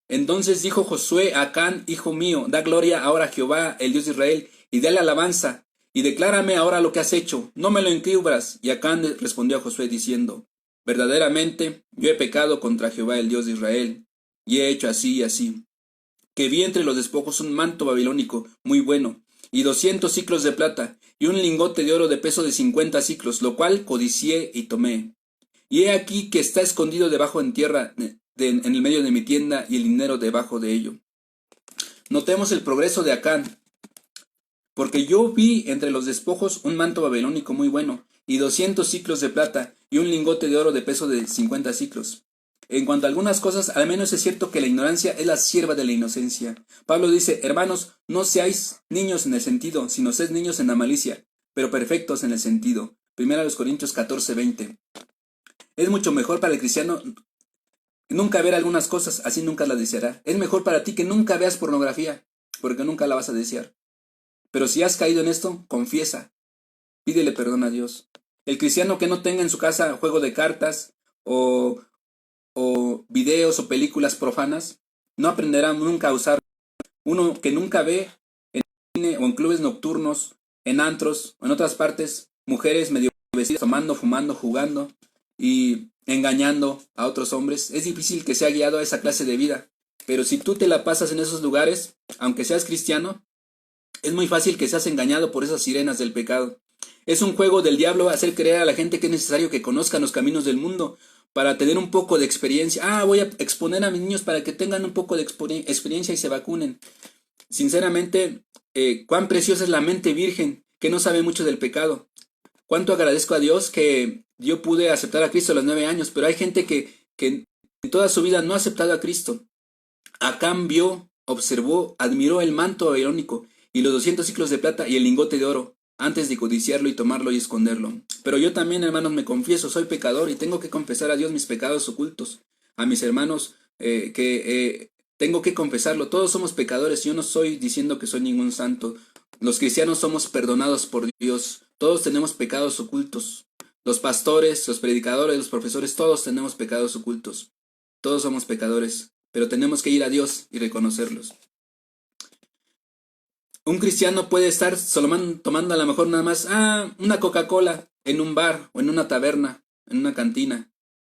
Entonces dijo Josué a Acán, hijo mío, da gloria ahora a Jehová, el Dios de Israel, y dale alabanza, y declárame ahora lo que has hecho, no me lo encubras. Y Acán respondió a Josué diciendo, verdaderamente yo he pecado contra Jehová, el Dios de Israel, y he hecho así y así, que vi entre los despojos un manto babilónico muy bueno, y 200 siclos de plata, y un lingote de oro de peso de 50 siclos, lo cual codicié y tomé. Y he aquí que está escondido debajo en tierra, en el medio de mi tienda, y el dinero debajo de ello. Notemos el progreso de Acán, porque yo vi entre los despojos un manto babilónico muy bueno, y 200 siclos de plata, y un lingote de oro de peso de 50 siclos. En cuanto a algunas cosas, al menos es cierto que la ignorancia es la sierva de la inocencia. Pablo dice, hermanos, no seáis niños en el sentido, sino sed niños en la malicia, pero perfectos en el sentido. 1 Corintios 14:20. Es mucho mejor para el cristiano nunca ver algunas cosas, así nunca las deseará. Es mejor para ti que nunca veas pornografía, porque nunca la vas a desear. Pero si has caído en esto, confiesa, pídele perdón a Dios. El cristiano que no tenga en su casa juego de cartas o videos o películas profanas, no aprenderá nunca a usar. Uno que nunca ve en cine o en clubes nocturnos, en antros o en otras partes, mujeres medio vestidas, tomando, fumando, jugando y engañando a otros hombres, es difícil que sea guiado a esa clase de vida. Pero si tú te la pasas en esos lugares, aunque seas cristiano, es muy fácil que seas engañado por esas sirenas del pecado. Es un juego del diablo hacer creer a la gente que es necesario que conozcan los caminos del mundo para tener un poco de experiencia. Voy a exponer a mis niños para que tengan un poco de experiencia y se vacunen. Sinceramente, cuán preciosa es la mente virgen que no sabe mucho del pecado. Cuánto agradezco a Dios que yo pude aceptar a Cristo a los 9 años, pero hay gente que en toda su vida no ha aceptado a Cristo. Acán vio, observó, admiró el manto babilónico y los 200 siclos de plata y el lingote de oro, antes de codiciarlo y tomarlo y esconderlo. Pero yo también, hermanos, me confieso, soy pecador y tengo que confesar a Dios mis pecados ocultos, a mis hermanos tengo que confesarlo. Todos somos pecadores, yo no estoy diciendo que soy ningún santo. Los cristianos somos perdonados por Dios, todos tenemos pecados ocultos. Los pastores, los predicadores, los profesores, todos tenemos pecados ocultos. Todos somos pecadores, pero tenemos que ir a Dios y reconocerlos. Un cristiano puede estar solo tomando a lo mejor nada más una Coca-Cola en un bar o en una taberna, en una cantina.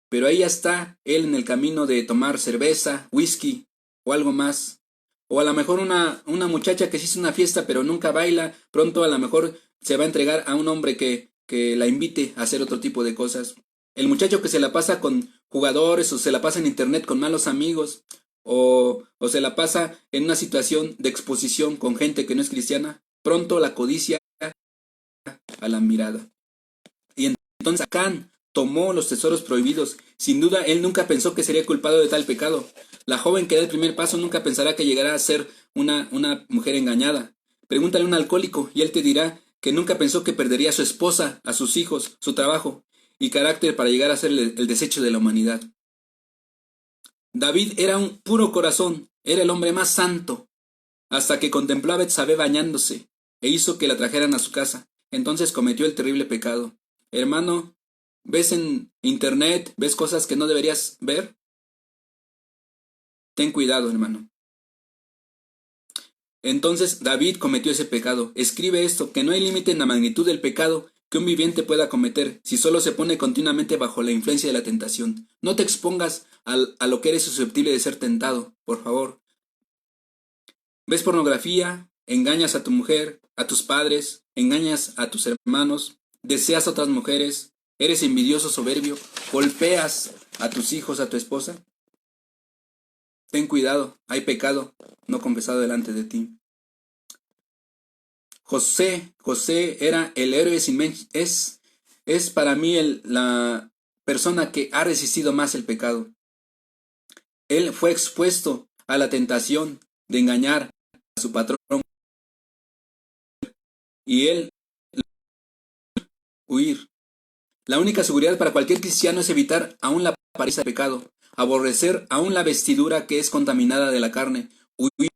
Pero ahí ya está él en el camino de tomar cerveza, whisky o algo más. O a lo mejor una muchacha que se hizo una fiesta pero nunca baila, pronto a lo mejor se va a entregar a un hombre que la invite a hacer otro tipo de cosas. El muchacho que se la pasa con jugadores o se la pasa en internet con malos amigos o se la pasa en una situación de exposición con gente que no es cristiana, pronto la codicia a la mirada. Y entonces Acán tomó los tesoros prohibidos. Sin duda, él nunca pensó que sería culpado de tal pecado. La joven que da el primer paso nunca pensará que llegará a ser una mujer engañada. Pregúntale a un alcohólico y él te dirá que nunca pensó que perdería a su esposa, a sus hijos, su trabajo y carácter para llegar a ser el desecho de la humanidad. David era un puro corazón, era el hombre más santo, hasta que contempló a Betsabé bañándose e hizo que la trajeran a su casa. Entonces cometió el terrible pecado. Hermano, ¿ves en internet, ves cosas que no deberías ver? Ten cuidado, hermano. Entonces David cometió ese pecado. Escribe esto, que no hay límite en la magnitud del pecado que un viviente pueda cometer si solo se pone continuamente bajo la influencia de la tentación. No te expongas a lo que eres susceptible de ser tentado, por favor. ¿Ves pornografía? Engañas a tu mujer, a tus padres, engañas a tus hermanos, deseas a otras mujeres, eres envidioso, soberbio, golpeas a tus hijos, a tu esposa. Ten cuidado, hay pecado no confesado delante de ti. José era el héroe es para mí la persona que ha resistido más el pecado. Él fue expuesto a la tentación de engañar a su patrón y él huir. La única seguridad para cualquier cristiano es evitar aún la apariencia de pecado, aborrecer aún la vestidura que es contaminada de la carne, huir.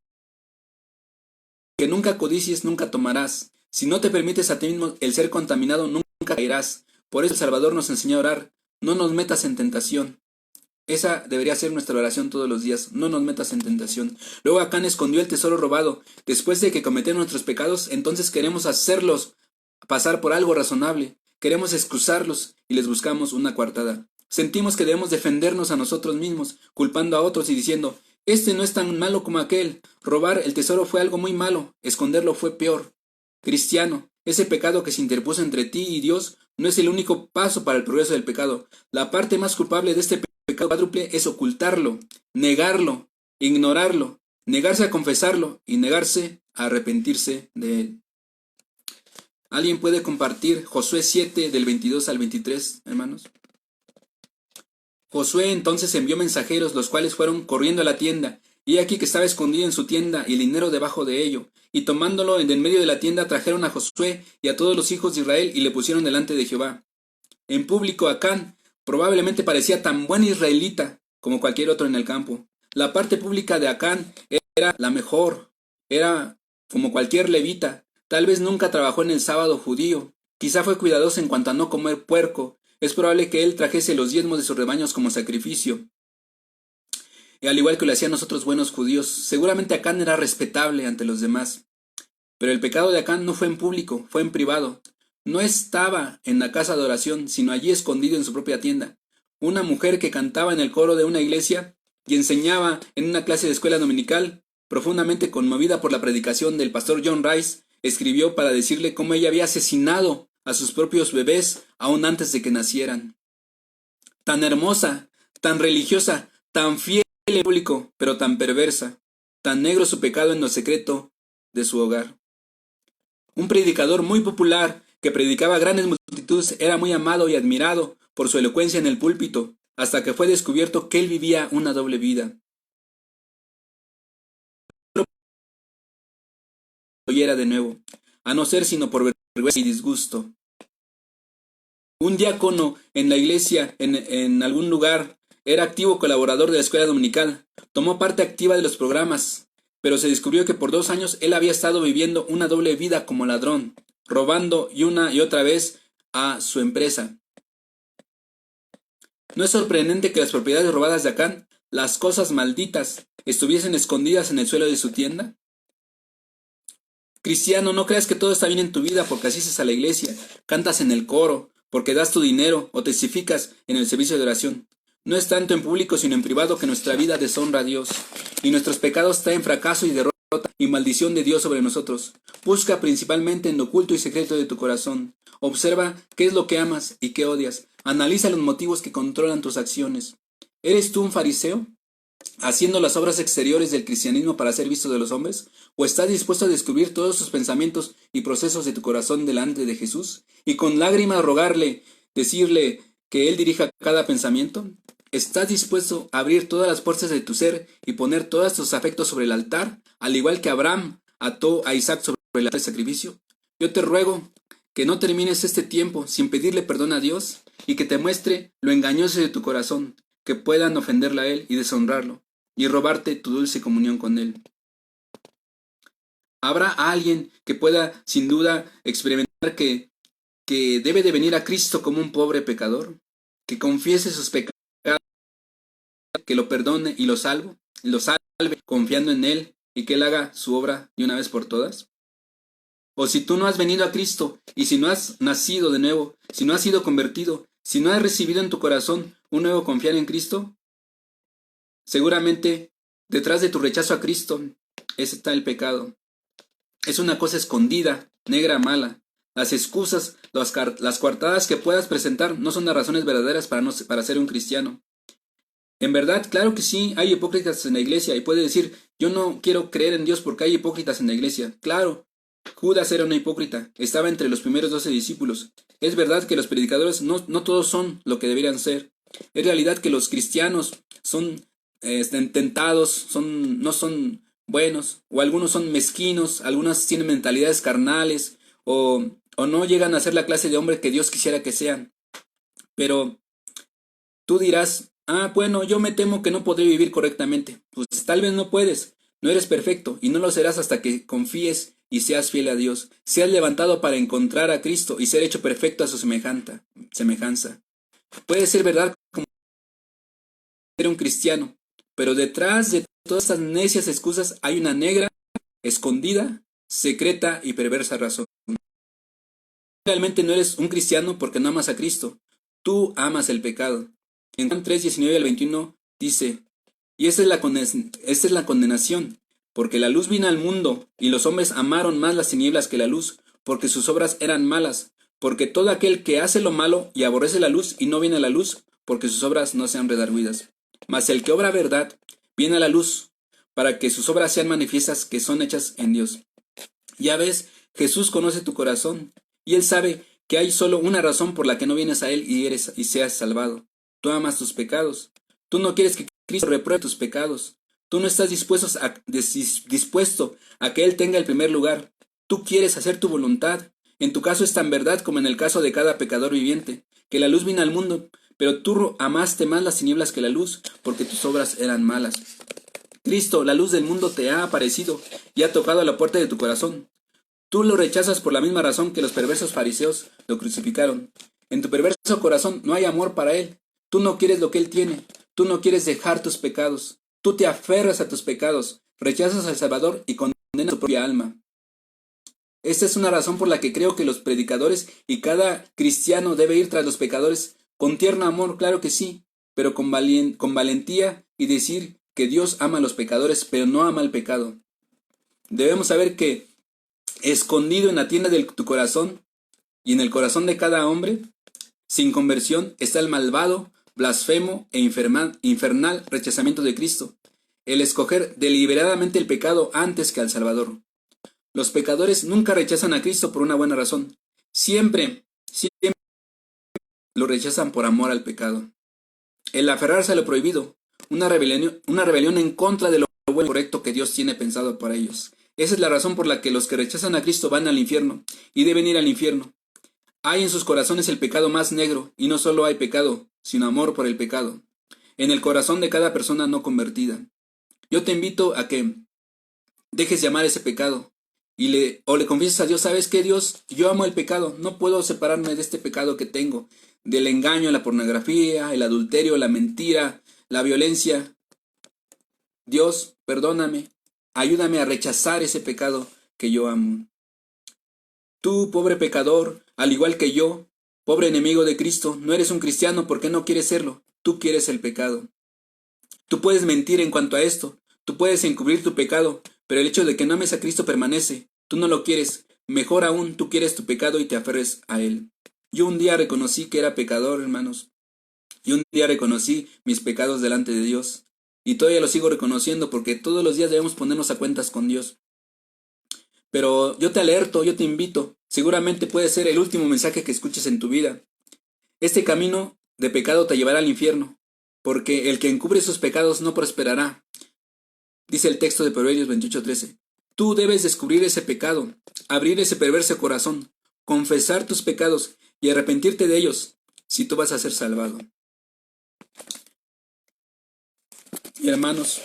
Que nunca codicies, nunca tomarás. Si no te permites a ti mismo el ser contaminado, nunca caerás. Por eso el Salvador nos enseñó a orar, no nos metas en tentación. Esa debería ser nuestra oración todos los días, no nos metas en tentación. Luego Acán escondió el tesoro robado. Después de que cometieron nuestros pecados, entonces queremos hacerlos pasar por algo razonable. Queremos excusarlos y les buscamos una coartada. Sentimos que debemos defendernos a nosotros mismos, culpando a otros y diciendo, este no es tan malo como aquel. Robar el tesoro fue algo muy malo, esconderlo fue peor. Cristiano, ese pecado que se interpuso entre ti y Dios no es el único paso para el progreso del pecado. La parte más culpable de este pecado cuádruple es ocultarlo, negarlo, ignorarlo, negarse a confesarlo y negarse a arrepentirse de él. ¿Alguien puede compartir Josué 7 del 22 al 23, hermanos? Josué entonces envió mensajeros, los cuales fueron corriendo a la tienda, y aquí que estaba escondido en su tienda y el dinero debajo de ello. Y tomándolo en medio de la tienda trajeron a Josué y a todos los hijos de Israel y le pusieron delante de Jehová. En público Acán probablemente parecía tan buen israelita como cualquier otro en el campo. La parte pública de Acán era la mejor, era como cualquier levita. Tal vez nunca trabajó en el sábado judío, quizá fue cuidadoso en cuanto a no comer puerco. Es probable que él trajese los diezmos de sus rebaños como sacrificio, y al igual que lo hacían los otros buenos judíos. Seguramente Acán era respetable ante los demás. Pero el pecado de Acán no fue en público, fue en privado. No estaba en la casa de oración, sino allí escondido en su propia tienda. Una mujer que cantaba en el coro de una iglesia y enseñaba en una clase de escuela dominical, profundamente conmovida por la predicación del pastor John Rice, escribió para decirle cómo ella había asesinado a sus propios bebés aún antes de que nacieran. Tan hermosa, tan religiosa, tan fiel en público, pero tan perversa, tan negro su pecado en lo secreto de su hogar. Un predicador muy popular que predicaba a grandes multitudes era muy amado y admirado por su elocuencia en el púlpito, hasta que fue descubierto que él vivía una doble vida. Lo oyera de nuevo, a no ser sino por vergüenza y disgusto. Un diácono en la iglesia, en algún lugar, era activo colaborador de la escuela dominical, tomó parte activa de los programas, pero se descubrió que por 2 años él había estado viviendo una doble vida como ladrón, robando y una y otra vez a su empresa. ¿No es sorprendente que las propiedades robadas de Acán, las cosas malditas, estuviesen escondidas en el suelo de su tienda? Cristiano, no creas que todo está bien en tu vida porque asistes a la iglesia, cantas en el coro, porque das tu dinero o testificas en el servicio de oración. No es tanto en público sino en privado que nuestra vida deshonra a Dios, y nuestros pecados traen fracaso y derrota y maldición de Dios sobre nosotros. Busca principalmente en lo oculto y secreto de tu corazón. Observa qué es lo que amas y qué odias. Analiza los motivos que controlan tus acciones. ¿Eres tú un fariseo, haciendo las obras exteriores del cristianismo para ser visto de los hombres? ¿O estás dispuesto a descubrir todos tus pensamientos y procesos de tu corazón delante de Jesús y con lágrimas rogarle, decirle que Él dirija cada pensamiento? ¿Estás dispuesto a abrir todas las puertas de tu ser y poner todos tus afectos sobre el altar, al igual que Abraham ató a Isaac sobre el altar de sacrificio? Yo te ruego que no termines este tiempo sin pedirle perdón a Dios y que te muestre lo engañoso de tu corazón, que puedan ofenderle a Él y deshonrarlo, y robarte tu dulce comunión con Él. ¿Habrá alguien que pueda, sin duda, experimentar que debe de venir a Cristo como un pobre pecador, que confiese sus pecados, que lo perdone y lo salve confiando en Él y que Él haga su obra de una vez por todas? O si tú no has venido a Cristo y si no has nacido de nuevo, si no has sido convertido, si no has recibido en tu corazón un nuevo confiar en Cristo, seguramente detrás de tu rechazo a Cristo está el pecado. Es una cosa escondida, negra, mala. Las excusas, las coartadas que puedas presentar no son las razones verdaderas para ser un cristiano. En verdad, claro que sí, hay hipócritas en la iglesia y puede decir, yo no quiero creer en Dios porque hay hipócritas en la iglesia. Claro, Judas era una hipócrita, estaba entre los primeros 12 discípulos. Es verdad que los predicadores no todos son lo que deberían ser. Es realidad que los cristianos son tentados, no son buenos, o algunos son mezquinos, algunos tienen mentalidades carnales, o no llegan a ser la clase de hombre que Dios quisiera que sean. Pero tú dirás, bueno, yo me temo que no podré vivir correctamente. Pues tal vez no puedes, no eres perfecto, y no lo serás hasta que confíes y seas fiel a Dios. Seas levantado para encontrar a Cristo y ser hecho perfecto a su semejanza. Puede ser verdad como ser un cristiano, pero detrás de todas estas necias excusas hay una negra, escondida, secreta y perversa razón. Realmente no eres un cristiano porque no amas a Cristo. Tú amas el pecado. En Juan 3, 19 al 21 dice, y esta es la condenación, porque la luz vino al mundo, y los hombres amaron más las tinieblas que la luz, porque sus obras eran malas, porque todo aquel que hace lo malo y aborrece la luz y no viene a la luz, porque sus obras no sean redargüidas. Mas el que obra verdad, viene a la luz, para que sus obras sean manifiestas que son hechas en Dios. Ya ves, Jesús conoce tu corazón, y Él sabe que hay solo una razón por la que no vienes a Él y seas salvado. Tú amas tus pecados. Tú no quieres que Cristo repruebe tus pecados. Tú no estás dispuesto a que Él tenga el primer lugar. Tú quieres hacer tu voluntad. En tu caso es tan verdad como en el caso de cada pecador viviente, que la luz vino al mundo, pero tú amaste más las tinieblas que la luz, porque tus obras eran malas. Cristo, la luz del mundo, te ha aparecido y ha tocado a la puerta de tu corazón. Tú lo rechazas por la misma razón que los perversos fariseos lo crucificaron. En tu perverso corazón no hay amor para Él. Tú no quieres lo que Él tiene. Tú no quieres dejar tus pecados. Tú te aferras a tus pecados, rechazas al Salvador y condenas tu propia alma. Esta es una razón por la que creo que los predicadores y cada cristiano debe ir tras los pecadores con tierno amor, claro que sí, pero con valentía y decir que Dios ama a los pecadores, pero no ama al pecado. Debemos saber que escondido en la tienda de tu corazón y en el corazón de cada hombre, sin conversión, está el malvado, blasfemo e infernal rechazamiento de Cristo, el escoger deliberadamente el pecado antes que al Salvador. Los pecadores nunca rechazan a Cristo por una buena razón. Siempre lo rechazan por amor al pecado. El aferrarse a lo prohibido, una rebelión en contra de lo bueno y correcto que Dios tiene pensado para ellos. Esa es la razón por la que los que rechazan a Cristo van al infierno y deben ir al infierno. Hay en sus corazones el pecado más negro, y no solo hay pecado, sino amor por el pecado, en el corazón de cada persona no convertida. Yo te invito a que dejes llamar ese pecado y le confieses a Dios: ¿sabes qué, Dios? Yo amo el pecado, no puedo separarme de este pecado que tengo, del engaño, la pornografía, el adulterio, la mentira, la violencia. Dios, perdóname, ayúdame a rechazar ese pecado que yo amo. Tú, pobre pecador, al igual que yo, pobre enemigo de Cristo, no eres un cristiano porque no quieres serlo, tú quieres el pecado. Tú puedes mentir en cuanto a esto, tú puedes encubrir tu pecado, pero el hecho de que no ames a Cristo permanece. Tú no lo quieres, mejor aún, tú quieres tu pecado y te aferres a él. Yo un día reconocí que era pecador, hermanos. Yo un día reconocí mis pecados delante de Dios. Y todavía lo sigo reconociendo porque todos los días debemos ponernos a cuentas con Dios. Pero yo te alerto, yo te invito. Seguramente puede ser el último mensaje que escuches en tu vida. Este camino de pecado te llevará al infierno, porque el que encubre sus pecados no prosperará. Dice el texto de Proverbios 28:13. Tú debes descubrir ese pecado, abrir ese perverso corazón, confesar tus pecados y arrepentirte de ellos, si tú vas a ser salvado. Y hermanos,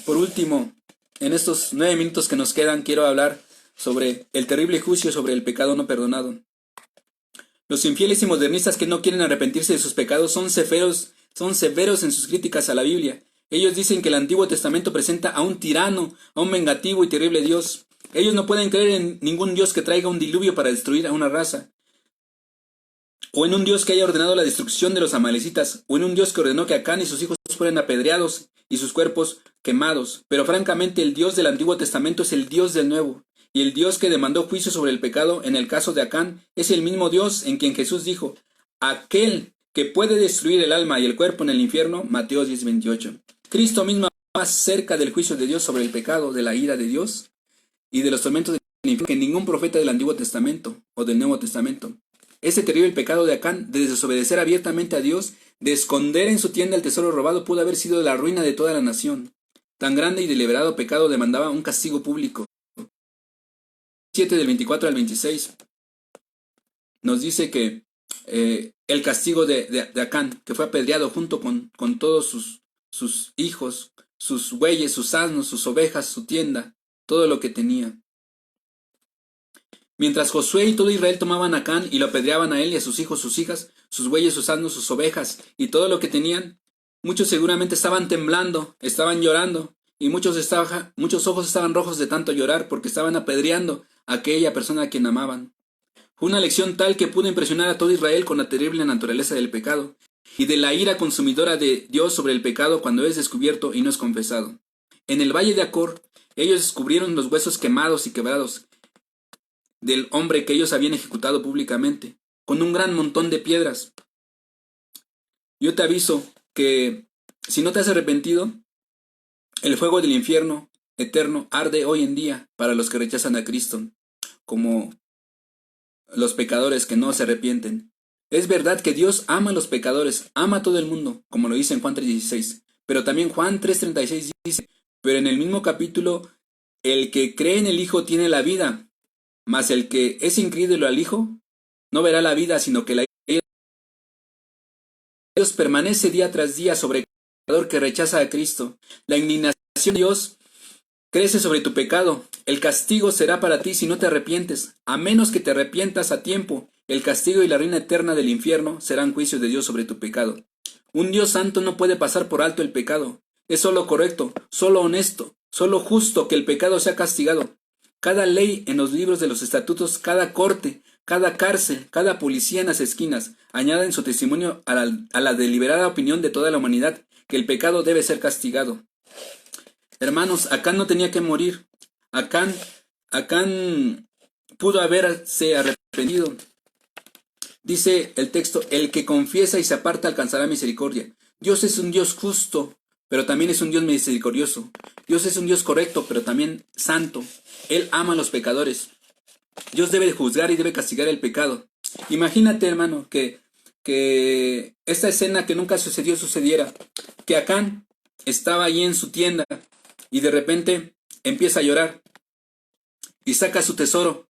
por último, en estos 9 minutos que nos quedan, quiero hablar sobre el terrible juicio sobre el pecado no perdonado. Los infieles y modernistas que no quieren arrepentirse de sus pecados son severos en sus críticas a la Biblia. Ellos dicen que el Antiguo Testamento presenta a un tirano, a un vengativo y terrible Dios. Ellos no pueden creer en ningún Dios que traiga un diluvio para destruir a una raza, o en un Dios que haya ordenado la destrucción de los amalecitas, o en un Dios que ordenó que Acán y sus hijos fueran apedreados y sus cuerpos quemados. Pero francamente el Dios del Antiguo Testamento es el Dios del Nuevo, y el Dios que demandó juicio sobre el pecado en el caso de Acán es el mismo Dios en quien Jesús dijo: aquel que puede destruir el alma y el cuerpo en el infierno. Mateo 10:28. Cristo mismo más cerca del juicio de Dios sobre el pecado, de la ira de Dios y de los tormentos del infierno que ningún profeta del Antiguo Testamento o del Nuevo Testamento. Ese terrible pecado de Acán, de desobedecer abiertamente a Dios, de esconder en su tienda el tesoro robado, pudo haber sido la ruina de toda la nación. Tan grande y deliberado pecado demandaba un castigo público. 7 del 24 al 26 nos dice que el castigo de Acán, que fue apedreado junto con todos sus hijos, sus bueyes, sus asnos, sus ovejas, su tienda, todo lo que tenía. Mientras Josué y todo Israel tomaban a Acán y lo apedreaban a él y a sus hijos, sus hijas, sus bueyes, sus asnos, sus ovejas y todo lo que tenían, muchos seguramente estaban temblando, estaban llorando, y muchos ojos estaban rojos de tanto llorar porque estaban apedreando a aquella persona a quien amaban. Fue una lección tal que pudo impresionar a todo Israel con la terrible naturaleza del pecado y de la ira consumidora de Dios sobre el pecado cuando es descubierto y no es confesado. En el valle de Acor, ellos descubrieron los huesos quemados y quebrados del hombre que ellos habían ejecutado públicamente, con un gran montón de piedras. Yo te aviso que si no te has arrepentido, el fuego del infierno eterno arde hoy en día para los que rechazan a Cristo, como los pecadores que no se arrepienten. Es verdad que Dios ama a los pecadores, ama a todo el mundo, como lo dice en Juan 3:16, pero también Juan 3:36 dice: pero en el mismo capítulo, el que cree en el Hijo tiene la vida, mas el que es incrédulo al Hijo no verá la vida, sino que la ira de Dios permanece día tras día sobre el pecador que rechaza a Cristo. La indignación de Dios crece sobre tu pecado. El castigo será para ti si no te arrepientes. A menos que te arrepientas a tiempo, el castigo y la ruina eterna del infierno serán juicios de Dios sobre tu pecado. Un Dios santo no puede pasar por alto el pecado. Es solo correcto, solo honesto, solo justo que el pecado sea castigado. Cada ley en los libros de los estatutos, cada corte, cada cárcel, cada policía en las esquinas, añaden su testimonio a la deliberada opinión de toda la humanidad que el pecado debe ser castigado. Hermanos, Acán no tenía que morir. Acán pudo haberse arrepentido. Dice el texto: el que confiesa y se aparta alcanzará misericordia. Dios es un Dios justo, pero también es un Dios misericordioso. Dios es un Dios correcto, pero también santo. Él ama a los pecadores. Dios debe juzgar y debe castigar el pecado. Imagínate, hermano, que esta escena que nunca sucediera, que Acán estaba ahí en su tienda y de repente empieza a llorar y saca su tesoro.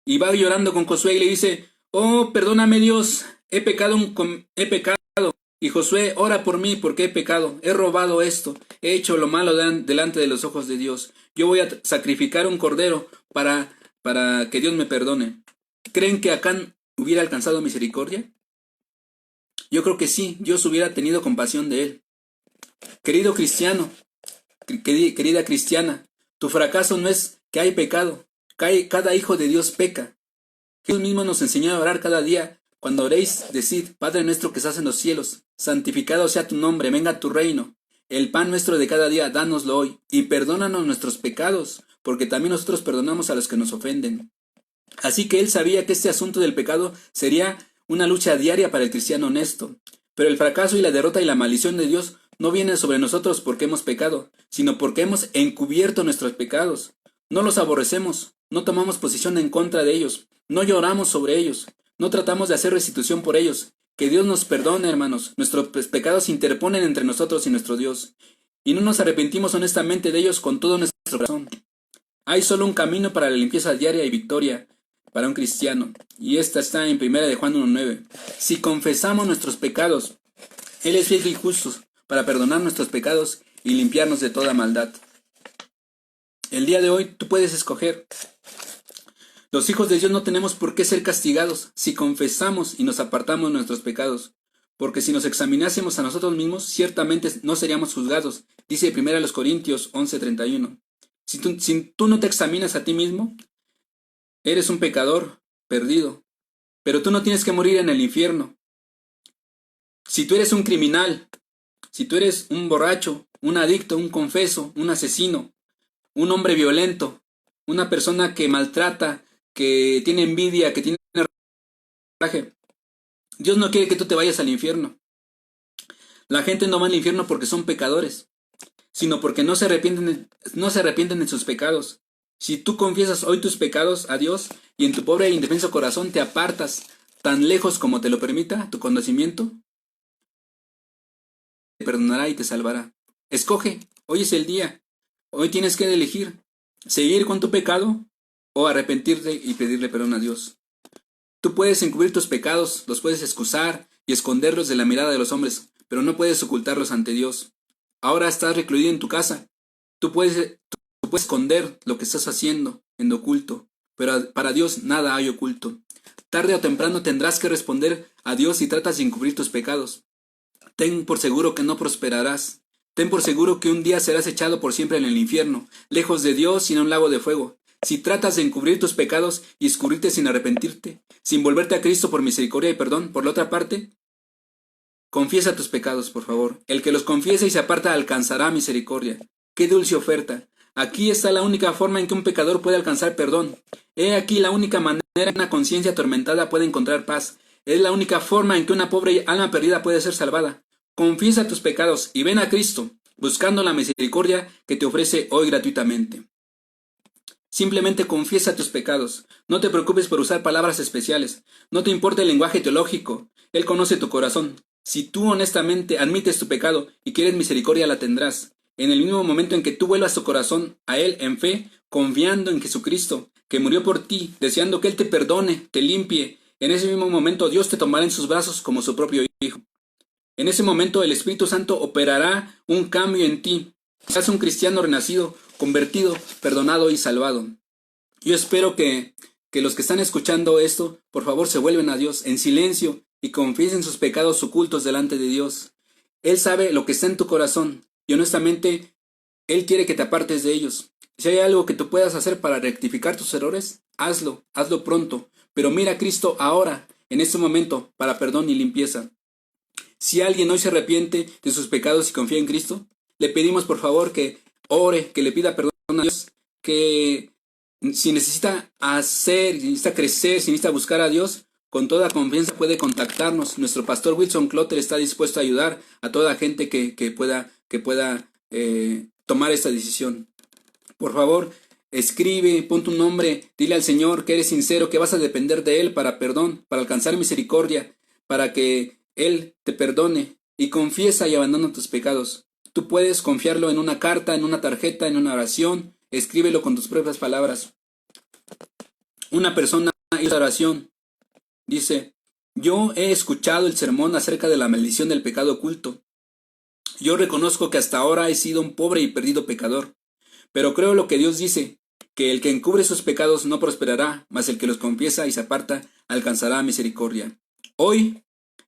Y va llorando con Josué y le dice, oh, perdóname Dios, he pecado. Y Josué, ora por mí porque he pecado, he robado esto, he hecho lo malo delante de los ojos de Dios. Yo voy a sacrificar un cordero para que Dios me perdone. ¿Creen que Acán hubiera alcanzado misericordia? Yo creo que sí, Dios hubiera tenido compasión de él. Querido cristiano, querida cristiana, tu fracaso no es que hay pecado, cada hijo de Dios peca. Jesús mismo nos enseñó a orar cada día. Cuando oréis, decid, Padre nuestro que estás en los cielos, santificado sea tu nombre, venga tu reino. El pan nuestro de cada día, dánoslo hoy, y perdónanos nuestros pecados, porque también nosotros perdonamos a los que nos ofenden. Así que él sabía que este asunto del pecado sería una lucha diaria para el cristiano honesto. Pero el fracaso y la derrota y la maldición de Dios no vienen sobre nosotros porque hemos pecado, sino porque hemos encubierto nuestros pecados. No los aborrecemos, no tomamos posición en contra de ellos, no lloramos sobre ellos, no tratamos de hacer restitución por ellos. Que Dios nos perdone, hermanos. Nuestros pecados se interponen entre nosotros y nuestro Dios, y no nos arrepentimos honestamente de ellos con todo nuestro corazón. Hay solo un camino para la limpieza diaria y victoria para un cristiano, y esta está en 1 de Juan 1:9. Si confesamos nuestros pecados, Él es fiel y justo para perdonar nuestros pecados y limpiarnos de toda maldad. El día de hoy tú puedes escoger. Los hijos de Dios no tenemos por qué ser castigados si confesamos y nos apartamos de nuestros pecados, porque si nos examinásemos a nosotros mismos, ciertamente no seríamos juzgados, dice 1 Corintios 11:31. Si tú no te examinas a ti mismo, eres un pecador perdido, pero tú no tienes que morir en el infierno. Si tú eres un criminal, si tú eres un borracho, un adicto, un confeso, un asesino, un hombre violento, una persona que maltrata, que tiene envidia, que tiene coraje, Dios no quiere que tú te vayas al infierno. La gente no va al infierno porque son pecadores, sino porque no se arrepienten de sus pecados. Si tú confiesas hoy tus pecados a Dios y en tu pobre e indefenso corazón te apartas tan lejos como te lo permita tu conocimiento, te perdonará y te salvará. Escoge, hoy es el día. Hoy tienes que elegir seguir con tu pecado o arrepentirte y pedirle perdón a Dios. Tú puedes encubrir tus pecados, los puedes excusar y esconderlos de la mirada de los hombres, pero no puedes ocultarlos ante Dios. Ahora estás recluido en tu casa. Tú puedes esconder lo que estás haciendo en lo oculto, pero para Dios nada hay oculto. Tarde o temprano tendrás que responder a Dios si tratas de encubrir tus pecados. Ten por seguro que no prosperarás. Ten por seguro que un día serás echado por siempre en el infierno, lejos de Dios y en un lago de fuego. Si tratas de encubrir tus pecados y escurrirte sin arrepentirte, sin volverte a Cristo por misericordia y perdón, por la otra parte, confiesa tus pecados, por favor. El que los confiesa y se aparta alcanzará misericordia. ¡Qué dulce oferta! Aquí está la única forma en que un pecador puede alcanzar perdón. He aquí la única manera en que una conciencia atormentada puede encontrar paz. Es la única forma en que una pobre alma perdida puede ser salvada. Confiesa tus pecados y ven a Cristo, buscando la misericordia que te ofrece hoy gratuitamente. Simplemente confiesa tus pecados. No te preocupes por usar palabras especiales. No te importa el lenguaje teológico. Él conoce tu corazón. Si tú honestamente admites tu pecado y quieres misericordia, la tendrás. En el mismo momento en que tú vuelvas tu corazón a Él en fe, confiando en Jesucristo, que murió por ti, deseando que Él te perdone, te limpie, en ese mismo momento Dios te tomará en sus brazos como su propio Hijo. En ese momento el Espíritu Santo operará un cambio en ti. Serás un cristiano renacido, convertido, perdonado y salvado. Yo espero que los que están escuchando esto, por favor se vuelven a Dios en silencio y confiesen sus pecados ocultos delante de Dios. Él sabe lo que está en tu corazón y honestamente Él quiere que te apartes de ellos. Si hay algo que tú puedas hacer para rectificar tus errores, hazlo pronto. Pero mira a Cristo ahora, en este momento, para perdón y limpieza. Si alguien hoy se arrepiente de sus pecados y confía en Cristo, le pedimos por favor que ore, que le pida perdón a Dios, que si necesita hacer, si necesita crecer, si necesita buscar a Dios, con toda confianza puede contactarnos. Nuestro pastor Wilson Clotter está dispuesto a ayudar a toda gente que pueda tomar esta decisión. Por favor, escribe, pon tu nombre, dile al Señor que eres sincero, que vas a depender de Él para perdón, para alcanzar misericordia, para que Él te perdone, y confiesa y abandona tus pecados. Tú puedes confiarlo en una carta, en una tarjeta, en una oración. Escríbelo con tus propias palabras. Una persona hizo oración. Dice, yo he escuchado el sermón acerca de la maldición del pecado oculto. Yo reconozco que hasta ahora he sido un pobre y perdido pecador, pero creo lo que Dios dice, que el que encubre sus pecados no prosperará, mas el que los confiesa y se aparta alcanzará misericordia. Hoy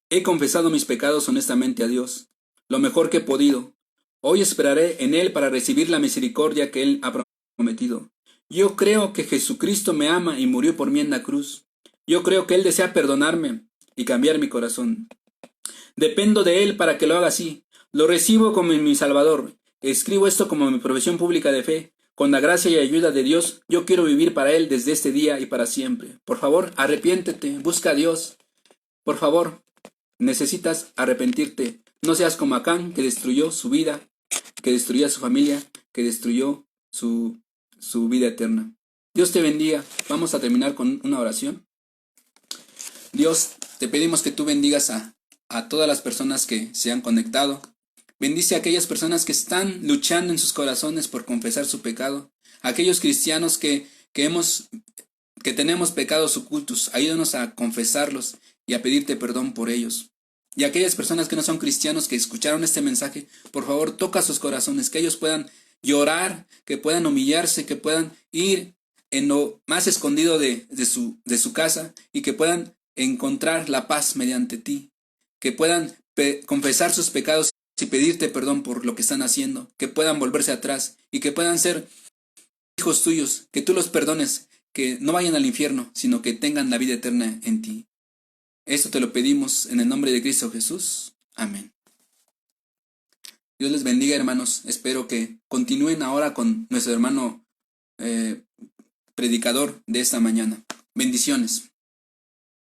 he confesado mis pecados honestamente a Dios, lo mejor que he podido. Hoy esperaré en Él para recibir la misericordia que Él ha prometido. Yo creo que Jesucristo me ama y murió por mí en la cruz. Yo creo que Él desea perdonarme y cambiar mi corazón. Dependo de Él para que lo haga así. Lo recibo como mi Salvador. Escribo esto como mi profesión pública de fe. Con la gracia y ayuda de Dios, yo quiero vivir para Él desde este día y para siempre. Por favor, arrepiéntete, busca a Dios. Por favor, necesitas arrepentirte. No seas como Acán, que destruyó su vida, que destruyó a su familia, que destruyó su vida eterna. Dios te bendiga. Vamos a terminar con una oración. Dios, te pedimos que tú bendigas a todas las personas que se han conectado. Bendice a aquellas personas que están luchando en sus corazones por confesar su pecado. A aquellos cristianos que tenemos pecados ocultos, ayúdanos a confesarlos y a pedirte perdón por ellos. Y a aquellas personas que no son cristianos que escucharon este mensaje, por favor toca sus corazones, que ellos puedan llorar, que puedan humillarse, que puedan ir en lo más escondido de su casa y que puedan encontrar la paz mediante ti, que puedan confesar sus pecados y pedirte perdón por lo que están haciendo, que puedan volverse atrás y que puedan ser hijos tuyos, que tú los perdones, que no vayan al infierno, sino que tengan la vida eterna en ti. Esto te lo pedimos en el nombre de Cristo Jesús. Amén. Dios les bendiga, hermanos. Espero que continúen ahora con nuestro hermano predicador de esta mañana. Bendiciones.